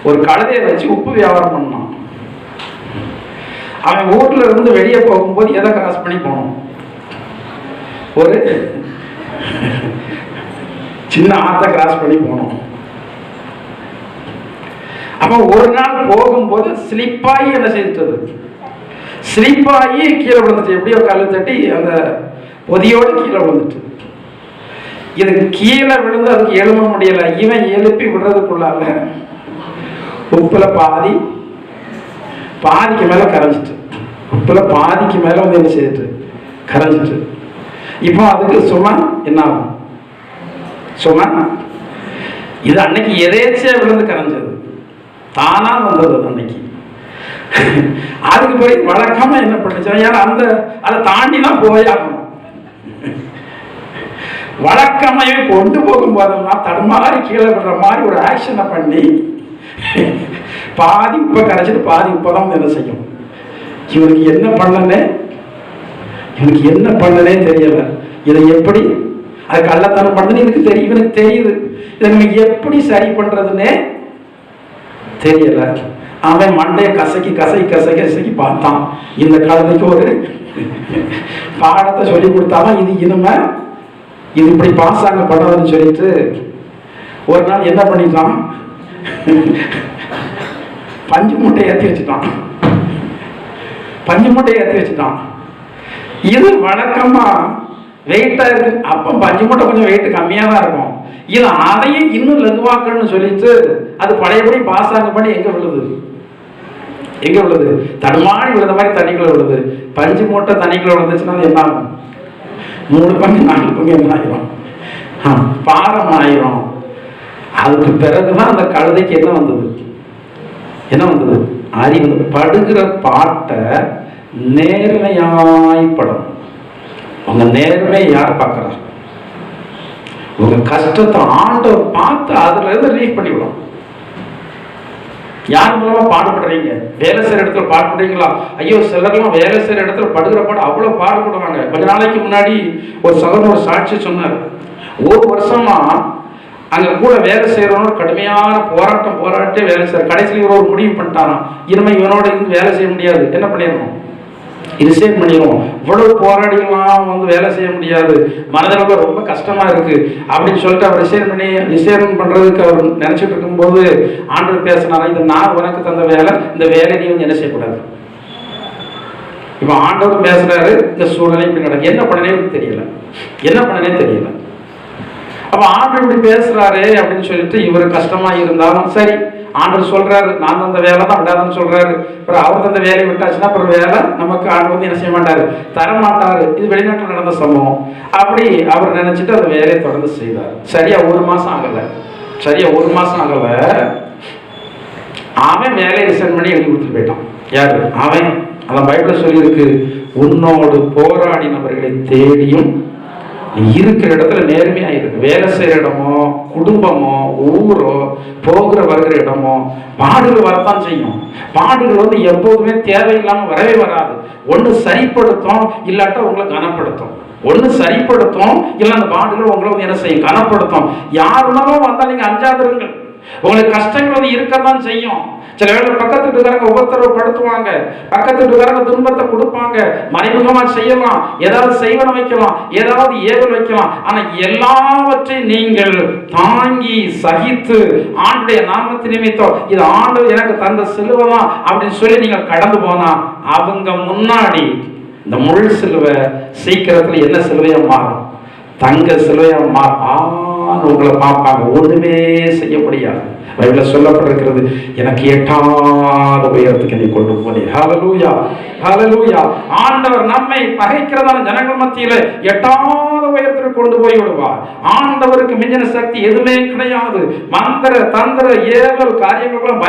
ஒரு கழுதையை வச்சு உப்பு வியாபாரம் பண்ணான். அவன் ஊர்ல இருந்து வெளியே போகும்போது எதை கிராஸ் பண்ணி போனோம்? ஒரு சின்ன ஆத்தை கிராஸ் பண்ணி போனோம். அப்ப ஒரு நாள் போகும்போது ஸ்லிப்பாகி என்ன செய்தது? ஸ்லிப்பாகி கீழே விழுந்துட்டு, எப்படியோ கல்லு தட்டி அந்த பொதியோடு கீழே விழுந்துட்டு. இது கீழே விழுந்து அதுக்கு எழும முடியல. இவன் எழுப்பி விடுறதுக்குள்ளால உப்புல பாதிக்கு மேல கரைஞ்சிட்டு, உப்புல பாதிக்கு மேல வந்து என்ன செய்துட்டு கரைஞ்சிட்டு. இப்போ அதுக்கு சும்மா என்ன ஆகும்? சும்மா இது அன்னைக்கு எதேச்சியா விழுந்து கரைஞ்சது, தானா வந்தது அன்னைக்கு. அதுக்கு போய் வழக்கமா என்ன பண்ணுச்சு, ஏன்னா அதை தாண்டி தான் போயாகணும். வழக்கமையை கொண்டு போகும் போதெல்லாம் தடுமாறி கீழே விடுற மாதிரி ஒரு ஆக்ஷனை பண்ணி பாதி உப்பை கரைச்சிட்டு பாதி உப்பதான் என்ன செய்யும். இவனுக்கு என்ன பண்ணனே தெரியல. இதை எப்படி அது கள்ளத்தனம் பண்ணுன்னு எனக்கு தெரியும், இவனுக்கு தெரியுது. இதை நமக்கு எப்படி சரி பண்றதுன்னே தெரியல. அவன் மண்டைய கசக்கி பார்த்தான். இந்த காலத்துக்கு ஒரு பாடத்தை சொல்லி கொடுத்தாதான் இது இனிமே இது இப்படி பாசாங்க பண்ணதுன்னு சொல்லிட்டு ஒரு நாள் என்ன பண்ணிட்டான், பஞ்சு மூட்டை ஏற்றி வச்சுட்டான். இது வழக்கமா வெயிட்டா இருக்கு. அப்ப பஞ்சு மூட்டை கொஞ்சம் வெயிட் கம்மியா தான் இருக்கும். இது அதையும் இன்னும் லகுவாக்கணும்னு சொல்லிட்டு அது பழையபடி பாசாங்க பண்ணி எங்க விழுது தடுமாறி விழுந்த மாதிரி தண்ணிக்குள்ள விழுது. பஞ்சு மூட்டை தண்ணிக்குள்ள விழுந்துச்சுன்னா அது என்ன ஆகும்? 3 பங்கு 4 பங்கு என்ன ஆயிரும்? பாரம் ஆயிரும். அதுக்கு பிறகுதான் அந்த கழுதைக்கு என்ன வந்தது? அறிவு. படுகிற பாட்டை நேர்மையாய்ப்படும். உங்க நேர்மையை யார் பார்க்கிறார்? உங்க கஷ்டத்தை ஆண்டவர் பார்த்து அதுல இருந்து ரிலீஃப் பண்ணிவிடும். யார் மூலமா பாடுபடுறீங்க? வேலை செய்யற இடத்துல பாடுபடுறீங்களா? ஐயோ, சிலர்லாம் வேலை செய்யற இடத்துல படுகிற பாடு அவ்வளவு பாடுபடுவாங்க. கொஞ்ச நாளைக்கு முன்னாடி ஒரு சகோதரர் ஒரு சாட்சி சொன்னார். 1 வருஷமா அங்க கூட வேலை செய்யறவனோட கடுமையான போராட்டி வேலை செய்யற. கடைசியில் இவர் ஒரு முடிவு பண்ணிட்டாராம், இனிமே இவனோட இருந்து வேலை செய்ய முடியாது, என்ன பண்ணிடணும், ரிசைன் பண்ணிடுவோம். இவ்வளவு போராடிலாம் வந்து வேலை செய்ய முடியாது, மனதளவில் ரொம்ப கஷ்டமா இருக்கு அப்படின்னு சொல்லிட்டு அவர் ரிசைன் பண்றதுக்கு அவர் நினைச்சிட்டு இருக்கும்போது ஆண்டவர் பேசினாரா, இது நான் உனக்கு தந்த வேலை, இந்த வேலை நீ வந்து என்ன செய்யக்கூடாது. இப்ப ஆண்டவர் பேசுறாரு, இந்த சூழ்நிலை இப்படி நடக்கு, என்ன பண்ணனே தெரியல. அப்ப ஆண்டவர் இப்படி பேசுறாரு அப்படின்னு சொல்லிட்டு இவர் கஷ்டமா இருந்தாலும் சரி, ஆண்டவர் சொல்றாரு நான் தந்த வேலை தான் விடாதுன்னு சொல்றாரு. அப்புறம் அவர் தந்த வேலையை விட்டாச்சுன்னா அப்புறம் வேலை நமக்கு ஆண்டவர் வந்து என்ன செய்ய மாட்டாரு, தரமாட்டாரு. இது வெளிநாட்டில் நடந்த சம்பவம். அப்படி அவர் நினைச்சிட்டு அந்த வேலையை தொடர்ந்து செய்தார். சரியா ஒரு மாசம் ஆகல அவன் வேலையை ரிசைன் பண்ணி எழுதி கொடுத்துட்டு போயிட்டான். யாரு அவன்? அதான் பைபிள் சொல்லி இருக்கு, உன்னோடு போராடினவர்களை தேடியும் இருக்கிற இடத்துல நேர்மையா இருக்கு. வேலை செய்யற இடமோ குடும்பமோ ஊரோ போகிற வருகிற இடமோ பாடுகள் வரத்தான் செய்யும். பாடுகள் வந்து எப்போதுமே தேவையில்லாம வரவே வராது. ஒண்ணு சரிப்படுத்தும், இல்லாட்டா உங்களை கனப்படுத்தும். ஒண்ணு சரிப்படுத்தும், இல்ல அந்த பாடுகள் உங்களை வந்து என்ன செய்யும், கனப்படுத்தும். யாருனாலும் வந்தா நீங்க அஞ்சாதிருங்கள். உங்களுக்கு கஷ்டங்கள் வந்து இருக்கத்தான் செய்யும். சில வேளை பக்கத்து வீட்டுக்காரங்க உபத்திரவப்படுத்துவாங்க, பக்கத்து வீட்டுக்காரங்க துன்பத்தை கொடுப்பாங்க, மறைமுகமா செய்யலாம், ஏதாவது செய்வன வைக்கலாம், ஏதாவது ஏவல் வைக்கலாம். ஆனா எல்லாவற்றையும் நீங்கள் தாங்கி சகித்து ஆண்டுடைய நாமத்து நிமித்தம் இது ஆண்டவர் எனக்கு தந்த சிலுவைதான் அப்படின்னு சொல்லி நீங்கள் கடந்து போனா அவங்க முன்னாடி இந்த முள் சிலுவை சீக்கிரத்துல என்ன சிலுவையா மாறும்? தங்க சிலுவையா மாறும். உங்களை பார்ப்பாங்க, ஒண்ணுமே செய்ய முடியாது. பைபிள்ல சொல்லப்பட்டிருக்கிறது, எனக்கு எட்டாத உயரத்துக்கு நீ கொண்டு போனீர். ஹல்லேலூயா, ஹல்லேலூயா. ஆண்டவர் நம்மை பகைக்கிறதான ஜனங்கள் மத்தியில எட்டாத உயரத்திற்கு கொண்டு போய் விடுவார். ஆண்டவருக்கு மிஞ்சின சக்தி எதுவுமே கிடையாது. மந்திர தந்திர ஏவல் காரியங்களுக்கெல்லாம்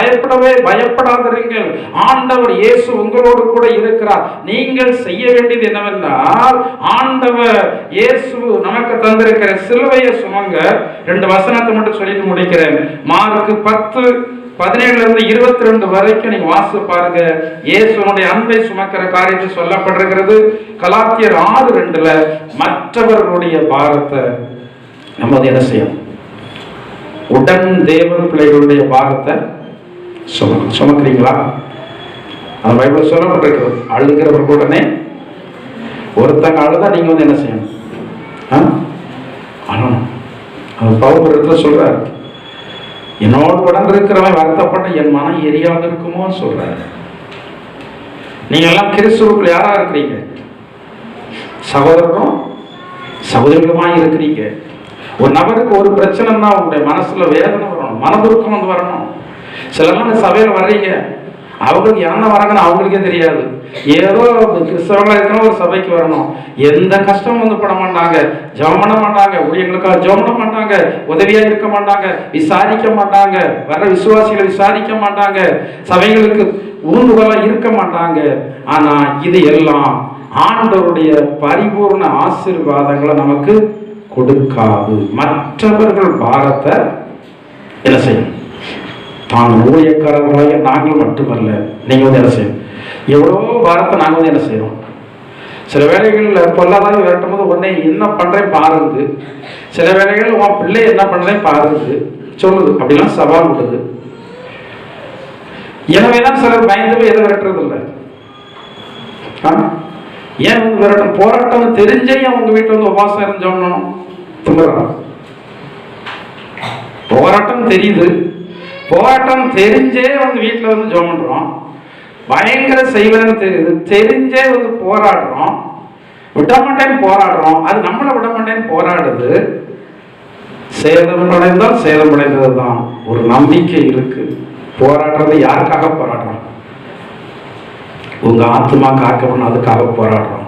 பயப்படாதீர்கள். ஆண்டவர் இயேசு உங்களோடு கூட இருக்கிறார். நீங்கள் செய்ய வேண்டியது என்னவென்றால், ஆண்டவர் இயேசு நமக்கு தந்திருக்கிற சிலுவையை சுமங்க. 2 வசனத்தை மட்டும் சொல்லிட்டு முடிக்கிறேன். மார்க் 10:17-22 வரைக்கும் நீங்க வாசித்து பாருங்க. இயேசுனுடைய அன்பை சுமக்கிற காரியத்தை சொல்லப்பட்டிருக்கிறது. கலாத்தியர் 6:2 மற்றவர்களுடைய பாரத்தை நம்ம என்ன செய்யணும்? உடன் தேவன் பிள்ளைகளுடைய பாரத்தை சுமக்கிறீங்களா? அந்த பைபிள் சொல்லப்பட்டிருக்கிறது. அழுகிறவர் உடனே ஒருத்தங்க அழுதா நீங்க என்ன செய்யணும்? அழணும். அது பவுல் சொல்றாரு, என்னோடு உடன் இருக்கிறவன் வருத்தப்பட்ட என் மனம் எரியாது இருக்குமோ சொல்றாரு. நீங்க எல்லாம் கிறிஸ்துவுக்குள் யாரா இருக்கிறீங்க? சகோதரரும் சகோதரிகளுமாய் இருக்கிறீங்க. ஒரு நபருக்கு ஒரு பிரச்சனைன்னா உங்களுடைய மனசுல வேதனை வரணும், மனதுருக்கம் வந்து வரணும். சிலர்லாம் சபையில வர்றீங்க, அவங்களுக்கு என்ன வராங்கன்னு அவங்களுக்கே தெரியாது. ஏதோ கிறிஸ்தவங்களா இருக்கணும், ஒரு சபைக்கு வரணும், எந்த கஷ்டமும் வந்து பட மாட்டாங்க, ஜெபம் பண்ண மாட்டாங்க, ஊழியர்களுக்காக ஜெபம் பண்ண மாட்டாங்க, உதவியா இருக்க மாட்டாங்க, விசாரிக்க மாட்டாங்க, வர்ற விசுவாசிகளை விசாரிக்க மாட்டாங்க, சபைகளுக்கு ஊந்துகோலா இருக்க மாட்டாங்க. ஆனா இது எல்லாம் ஆண்டவருடைய பரிபூர்ண ஆசீர்வாதங்களை நமக்கு கொடுக்காது. மற்றவர்கள் பாரத்தை என்ன செய்யும்? தான் ஊழியக்காரர்களாக நாங்கள் மட்டுமல்ல, நீங்க என்ன செய்யும்? எவ்வளோ பாரத்தை நாங்கள் என்ன செய்யறோம்? சில வேளைகளில் பொல்லாதாக விரட்டும் போது உடனே என்ன பண்றேன் பாருங்க, சில வேளைகள் உன் பிள்ளை என்ன பண்றேன் பாருங்க சொல்லுது, அப்படிலாம் சவால் விடுது. எனவேதான் சிலர் பயந்து போய் எதை விரட்டுறது இல்லை. ஏன் வந்து விரட்டும்? போராட்டம் தெரிஞ்சே அவங்க வீட்டில் வந்து உபாசம் இருந்தோம். போராட்டம் தெரியுது, போராட்டம் தெரிஞ்சே வந்து வீட்டில் வந்து ஜெபம் பண்றோம். பயங்கர செய்வதுன்னு தெரியுது, தெரிஞ்சே வந்து போராடுறோம். விடமாட்டேன்னு போராடுறோம், அது நம்மளை விடமாட்டேன்னு போராடுது. சேதம் அடைந்தால் சேதம் அடைந்தது தான். ஒரு நம்பிக்கை இருக்கு. போராடுறது யாருக்காக போராடுறோம்? உங்க ஆத்மா காக்கணும், அதுக்காக போராடுறோம்.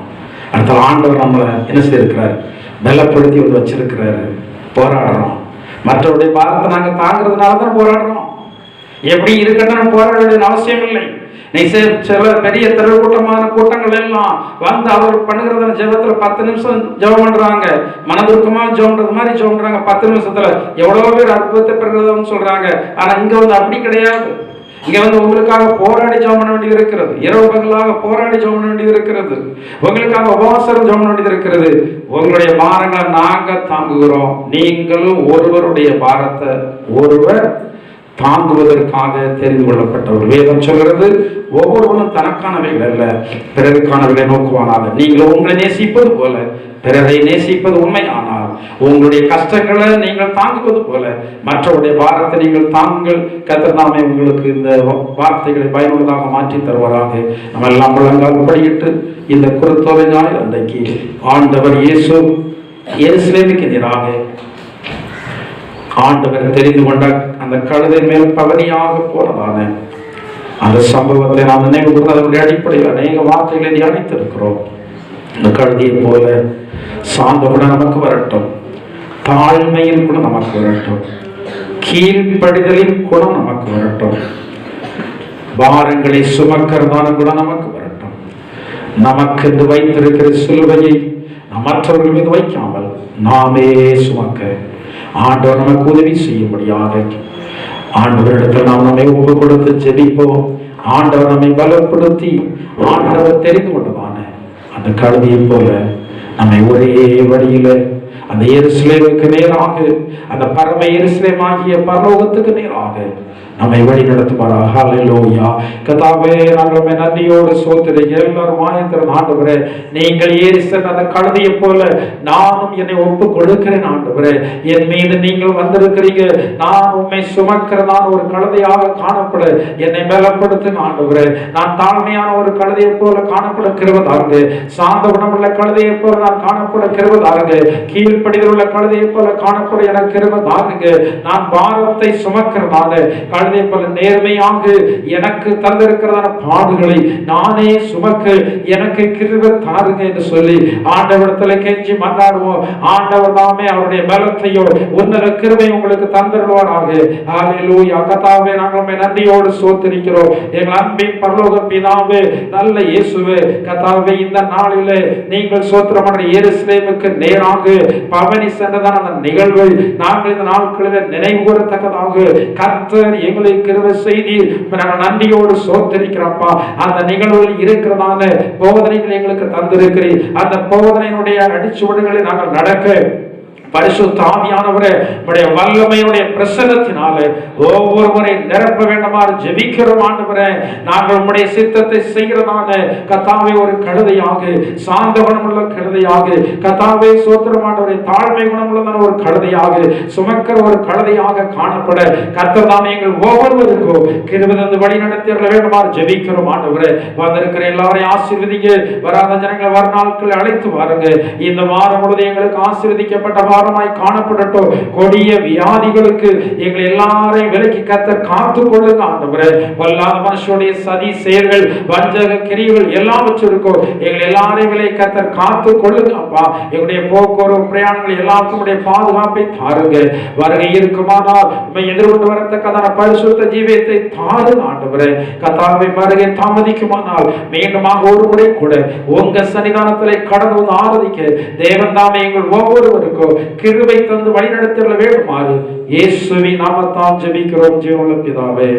அடுத்த ஆண்டவர் நம்மளை என்ன செய்திருக்கிறாரு? பலப்படுத்தி வந்து வச்சிருக்கிறாரு. போராடுறோம். மற்றவருடைய பாரத்தை நாங்க தாங்கிறதுனால தான் போராடுறோம். எப்படி இருக்கட்டும் போராட வேண்டிய அவசியம் இல்லை. சில பெரிய திரள்கூட்டமான கூட்டங்கள் எல்லாம் வந்து அவர் பண்ணுகிறத ஜெபத்துல 10 நிமிஷம் ஜெபம் பண்றாங்க, மனதுருக்கமா ஜெபம் பண்றது மாதிரி ஜெபம் பண்றாங்க. 10 நிமிஷத்துல எவ்வளவு பேர் அற்புதத்தை பெறுகிறதுன்னு சொல்றாங்க. ஆனா இங்க வந்து அப்படி கிடையாது. இங்க வந்து உங்களுக்காக போராடி ஜெபம் பண்ண வேண்டியது இருக்கிறது. இரவு பகலாக போராடி ஜெபம் பண்ண வேண்டியது இருக்கிறது. உங்களுக்காக உபவாசம் ஜெபம் பண்ண வேண்டியது இருக்கிறது. உங்களுடைய பாரங்களை நாங்க தாங்குகிறோம். நீங்களும் ஒருவருடைய பாரத்தை ஒருவர் தாங்குவதற்காக தெரிந்து கொள்ளப்பட்டவர். வேதம் சொல்கிறது, ஒவ்வொருவரும் தனக்கானவைகள் அல்ல பிறருக்கானவைகளை நோக்குவானாக. நீங்கள் உங்களை நேசிப்பது போல பிறரை நேசிப்பது உண்மையானால், உங்களுடைய கஷ்டங்களை நீங்கள் தாங்குவது போல மற்றவருடைய பாரத்தை நீங்கள் தாங்கள். கர்த்தர் தாமே உங்களுக்கு இந்த வார்த்தைகளை பயனுள்ளதாக மாற்றி தருவாராக. நம்ம எல்லாம் முழங்கால் படியிட்டு இந்த குருத்தோலை நாள் அன்றைக்கு ஆண்டவர் இயேசு எருசலேமுக்கு எதிராக ஆண்டவர் தெரிந்து கொண்ட அந்த கழுதை மேல் பவனியாக போனதான அந்த சம்பவத்தை நாம் நினைவு கூர்ந்து அதனுடைய அடிப்படையில் அநேக வார்த்தைகளை தியானித்திருக்கிறோம். இந்த கழுதையை போல சாந்த கூட நமக்கு வரட்டும், தாழ்மையில் கூட நமக்கு வரட்டும், கீழ்ப்படிதலின் கூட நமக்கு வரட்டும், பாரங்களை சுமக்கிறதான கூட நமக்கு வரட்டும். நமக்கு என்று வைத்திருக்கிற சிலுவையை மற்றவர்கள் மீது வைக்காமல் நாமே சுமக்க ஆண்டவர் நமக்கு உதவி செய்யும்படியாக ஆண்டவரிடத்தில் நாம் நம்மை ஒப்பு கொடுத்து ஜெபிப்போம். ஆண்டவர் நம்மை பலப்படுத்தி ஆண்டவர் தெரிந்து கொண்டதான அந்த கழுதையை போல நம்மை ஒரே வழியில அந்த எருசலேமுக்கு நேராக, அந்த பரம எருசலேம் ஆகிய பரலோகத்துக்கு நேராக நம்மை வழி நடத்துவாராக. ஹல்லேலூயா. கர்த்தாவே, நாங்கள் நன்றியோடு சோத்திரிக்க எல்லாரும் ஆயத்தம். ஆண்டவரே, நீங்கள் ஏறி சென்ற அந்த கழுதையை போல நானும் என்னை ஒப்பு கொடுக்கிறேன். ஆண்டவரே, என் மீது நீங்கள் வந்திருக்கிறீங்க. நான் உண்மை சுமக்கிற நான் ஒரு கழுதையாக காணப்பட என்னை பலப்படுத்துங்க. ஆண்டவரே, நான் தாழ்மையான ஒரு கழுதையை போல காணப்பட கிருபை தாருங்க. சாந்த குணமுள்ள கழுதையை போல நான் காணப்பட கிருபை தாருங்க. கீழ் கீழ்ப்படிதல் உள்ள கழுதையை போல காணப்பட எனக்கு கிருபை தாருங்க. நான் பாரத்தை சுமக்கிறதான கழுதை போல நேர்மையாக எனக்கு தந்திருக்கிறதான பாடுகளை நானே சுமக்க எனக்கு கிருபை தாருங்க என்று சொல்லி ஆண்டவரிடத்தில் கெஞ்சி மன்றாடுவோம். ஆண்டவர் தாமே அவருடைய பலத்தையோ உன்னத கிருபை உங்களுக்கு தந்திருவாராக. ஹல்லேலூயா. கர்த்தாவே, நாங்கள் உம்மை நன்றியோடு ஸ்தோத்திரிக்கிறோம். எங்கள் அன்பின் பரலோக பிதாவே, நல்ல இயேசுவே, கர்த்தாவே, இந்த நாளிலே நீங்கள் ஸ்தோத்திரம் பண்ண எருசலேமுக்கு நேராக பவனி சென்றதான அந்த நிகழ்வை நாங்கள் இந்த நாட்களில் நினைவு கூறத்தக்கதாக கர்த்தர் எங்களுக்கு கிருபை செய்தி நாங்கள் நன்றியோடு ஸ்தோத்திரிக்கிறோம்ப்பா. அந்த நிகழ்வில் இருக்கிறதான போதனைகள் எங்களுக்கு தந்திருக்கிறீர். அந்த போதனையினுடைய அடிச்சுவடுகளை நாங்கள் நடக்க பரிசுத்த ஆவியானவரே உம்முடைய வல்லமையுடைய பிரசன்னத்தினாலே ஒவ்வொருவரை நிரப்ப வேண்டுமாறு ஜெபிக்கிறோம். ஆண்டவரே, நாங்கள் உம்முடைய சித்தத்தை செய்கிறதான கர்த்தாவே ஒரு கழுதையாக, சாந்த குணமுள்ள கழுதையாக, கர்த்தாவே ஸ்தோத்திரம் ஆண்டவரே, தாழ்மை குணமுள்ளதான ஒரு கழுதையாக, சுமக்கிற ஒரு கழுதையாக காணப்பட கர்த்தர் தாமே எங்கள் ஒவ்வொருவருக்கும் கிருபை தந்து வழி நடத்தியவர்களை வேண்டுமாறு ஜெபிக்கிறோம். ஆண்டவரே, வந்திருக்கிற எல்லாரையும் ஆசீர்வதிங்க. வராத ஜனங்களை வர நாட்களை அழைத்து வாருங்க. இந்த வாரம் முழுவதும் எங்களுக்கு ஆசீர்வதிக்கப்பட்ட காணப்படட்டும். கொடிய வியாதிகளுக்கு எங்களை எல்லாரையும் விலக்கி கர்த்தர் காத்துக் கொள்ளுங்க. ஆண்டவரே, வல்லாத மனுஷனுடைய சதி செயல்கள், வஞ்சக கிரியைகள் எல்லாவற்றிற்கும் எங்களை எல்லாரையும் விலக்கி கர்த்தர் காத்துக் கொள்ளுங்க. அப்பா, எங்களுடைய போக்குவரத்து பிரயாணங்கள் எல்லாருக்கும் பாதுகாப்பை தாருங்க. வருகை இருக்குமானால் உம்மை எதிர்கொண்டு வரத்தக்கதான பரிசுத்த ஜீவியத்தை தாருங்க. ஆண்டவரே, கர்த்தாவே, வருகை தாமதிக்குமானால் மீண்டுமாக ஒரு முறை கூட உங்க சன்னிதானத்திலே கடந்து வந்து ஆராதிக்க தேவன் தாமே எங்கள் ஒவ்வொருவருக்கும் கிருபை தந்து வழிநடத்திட வேண்டுமாறு இயேசுவின் நாமத்தால் ஜெபிக்கிறோம் ஜீவனுள்ள பிதாவே.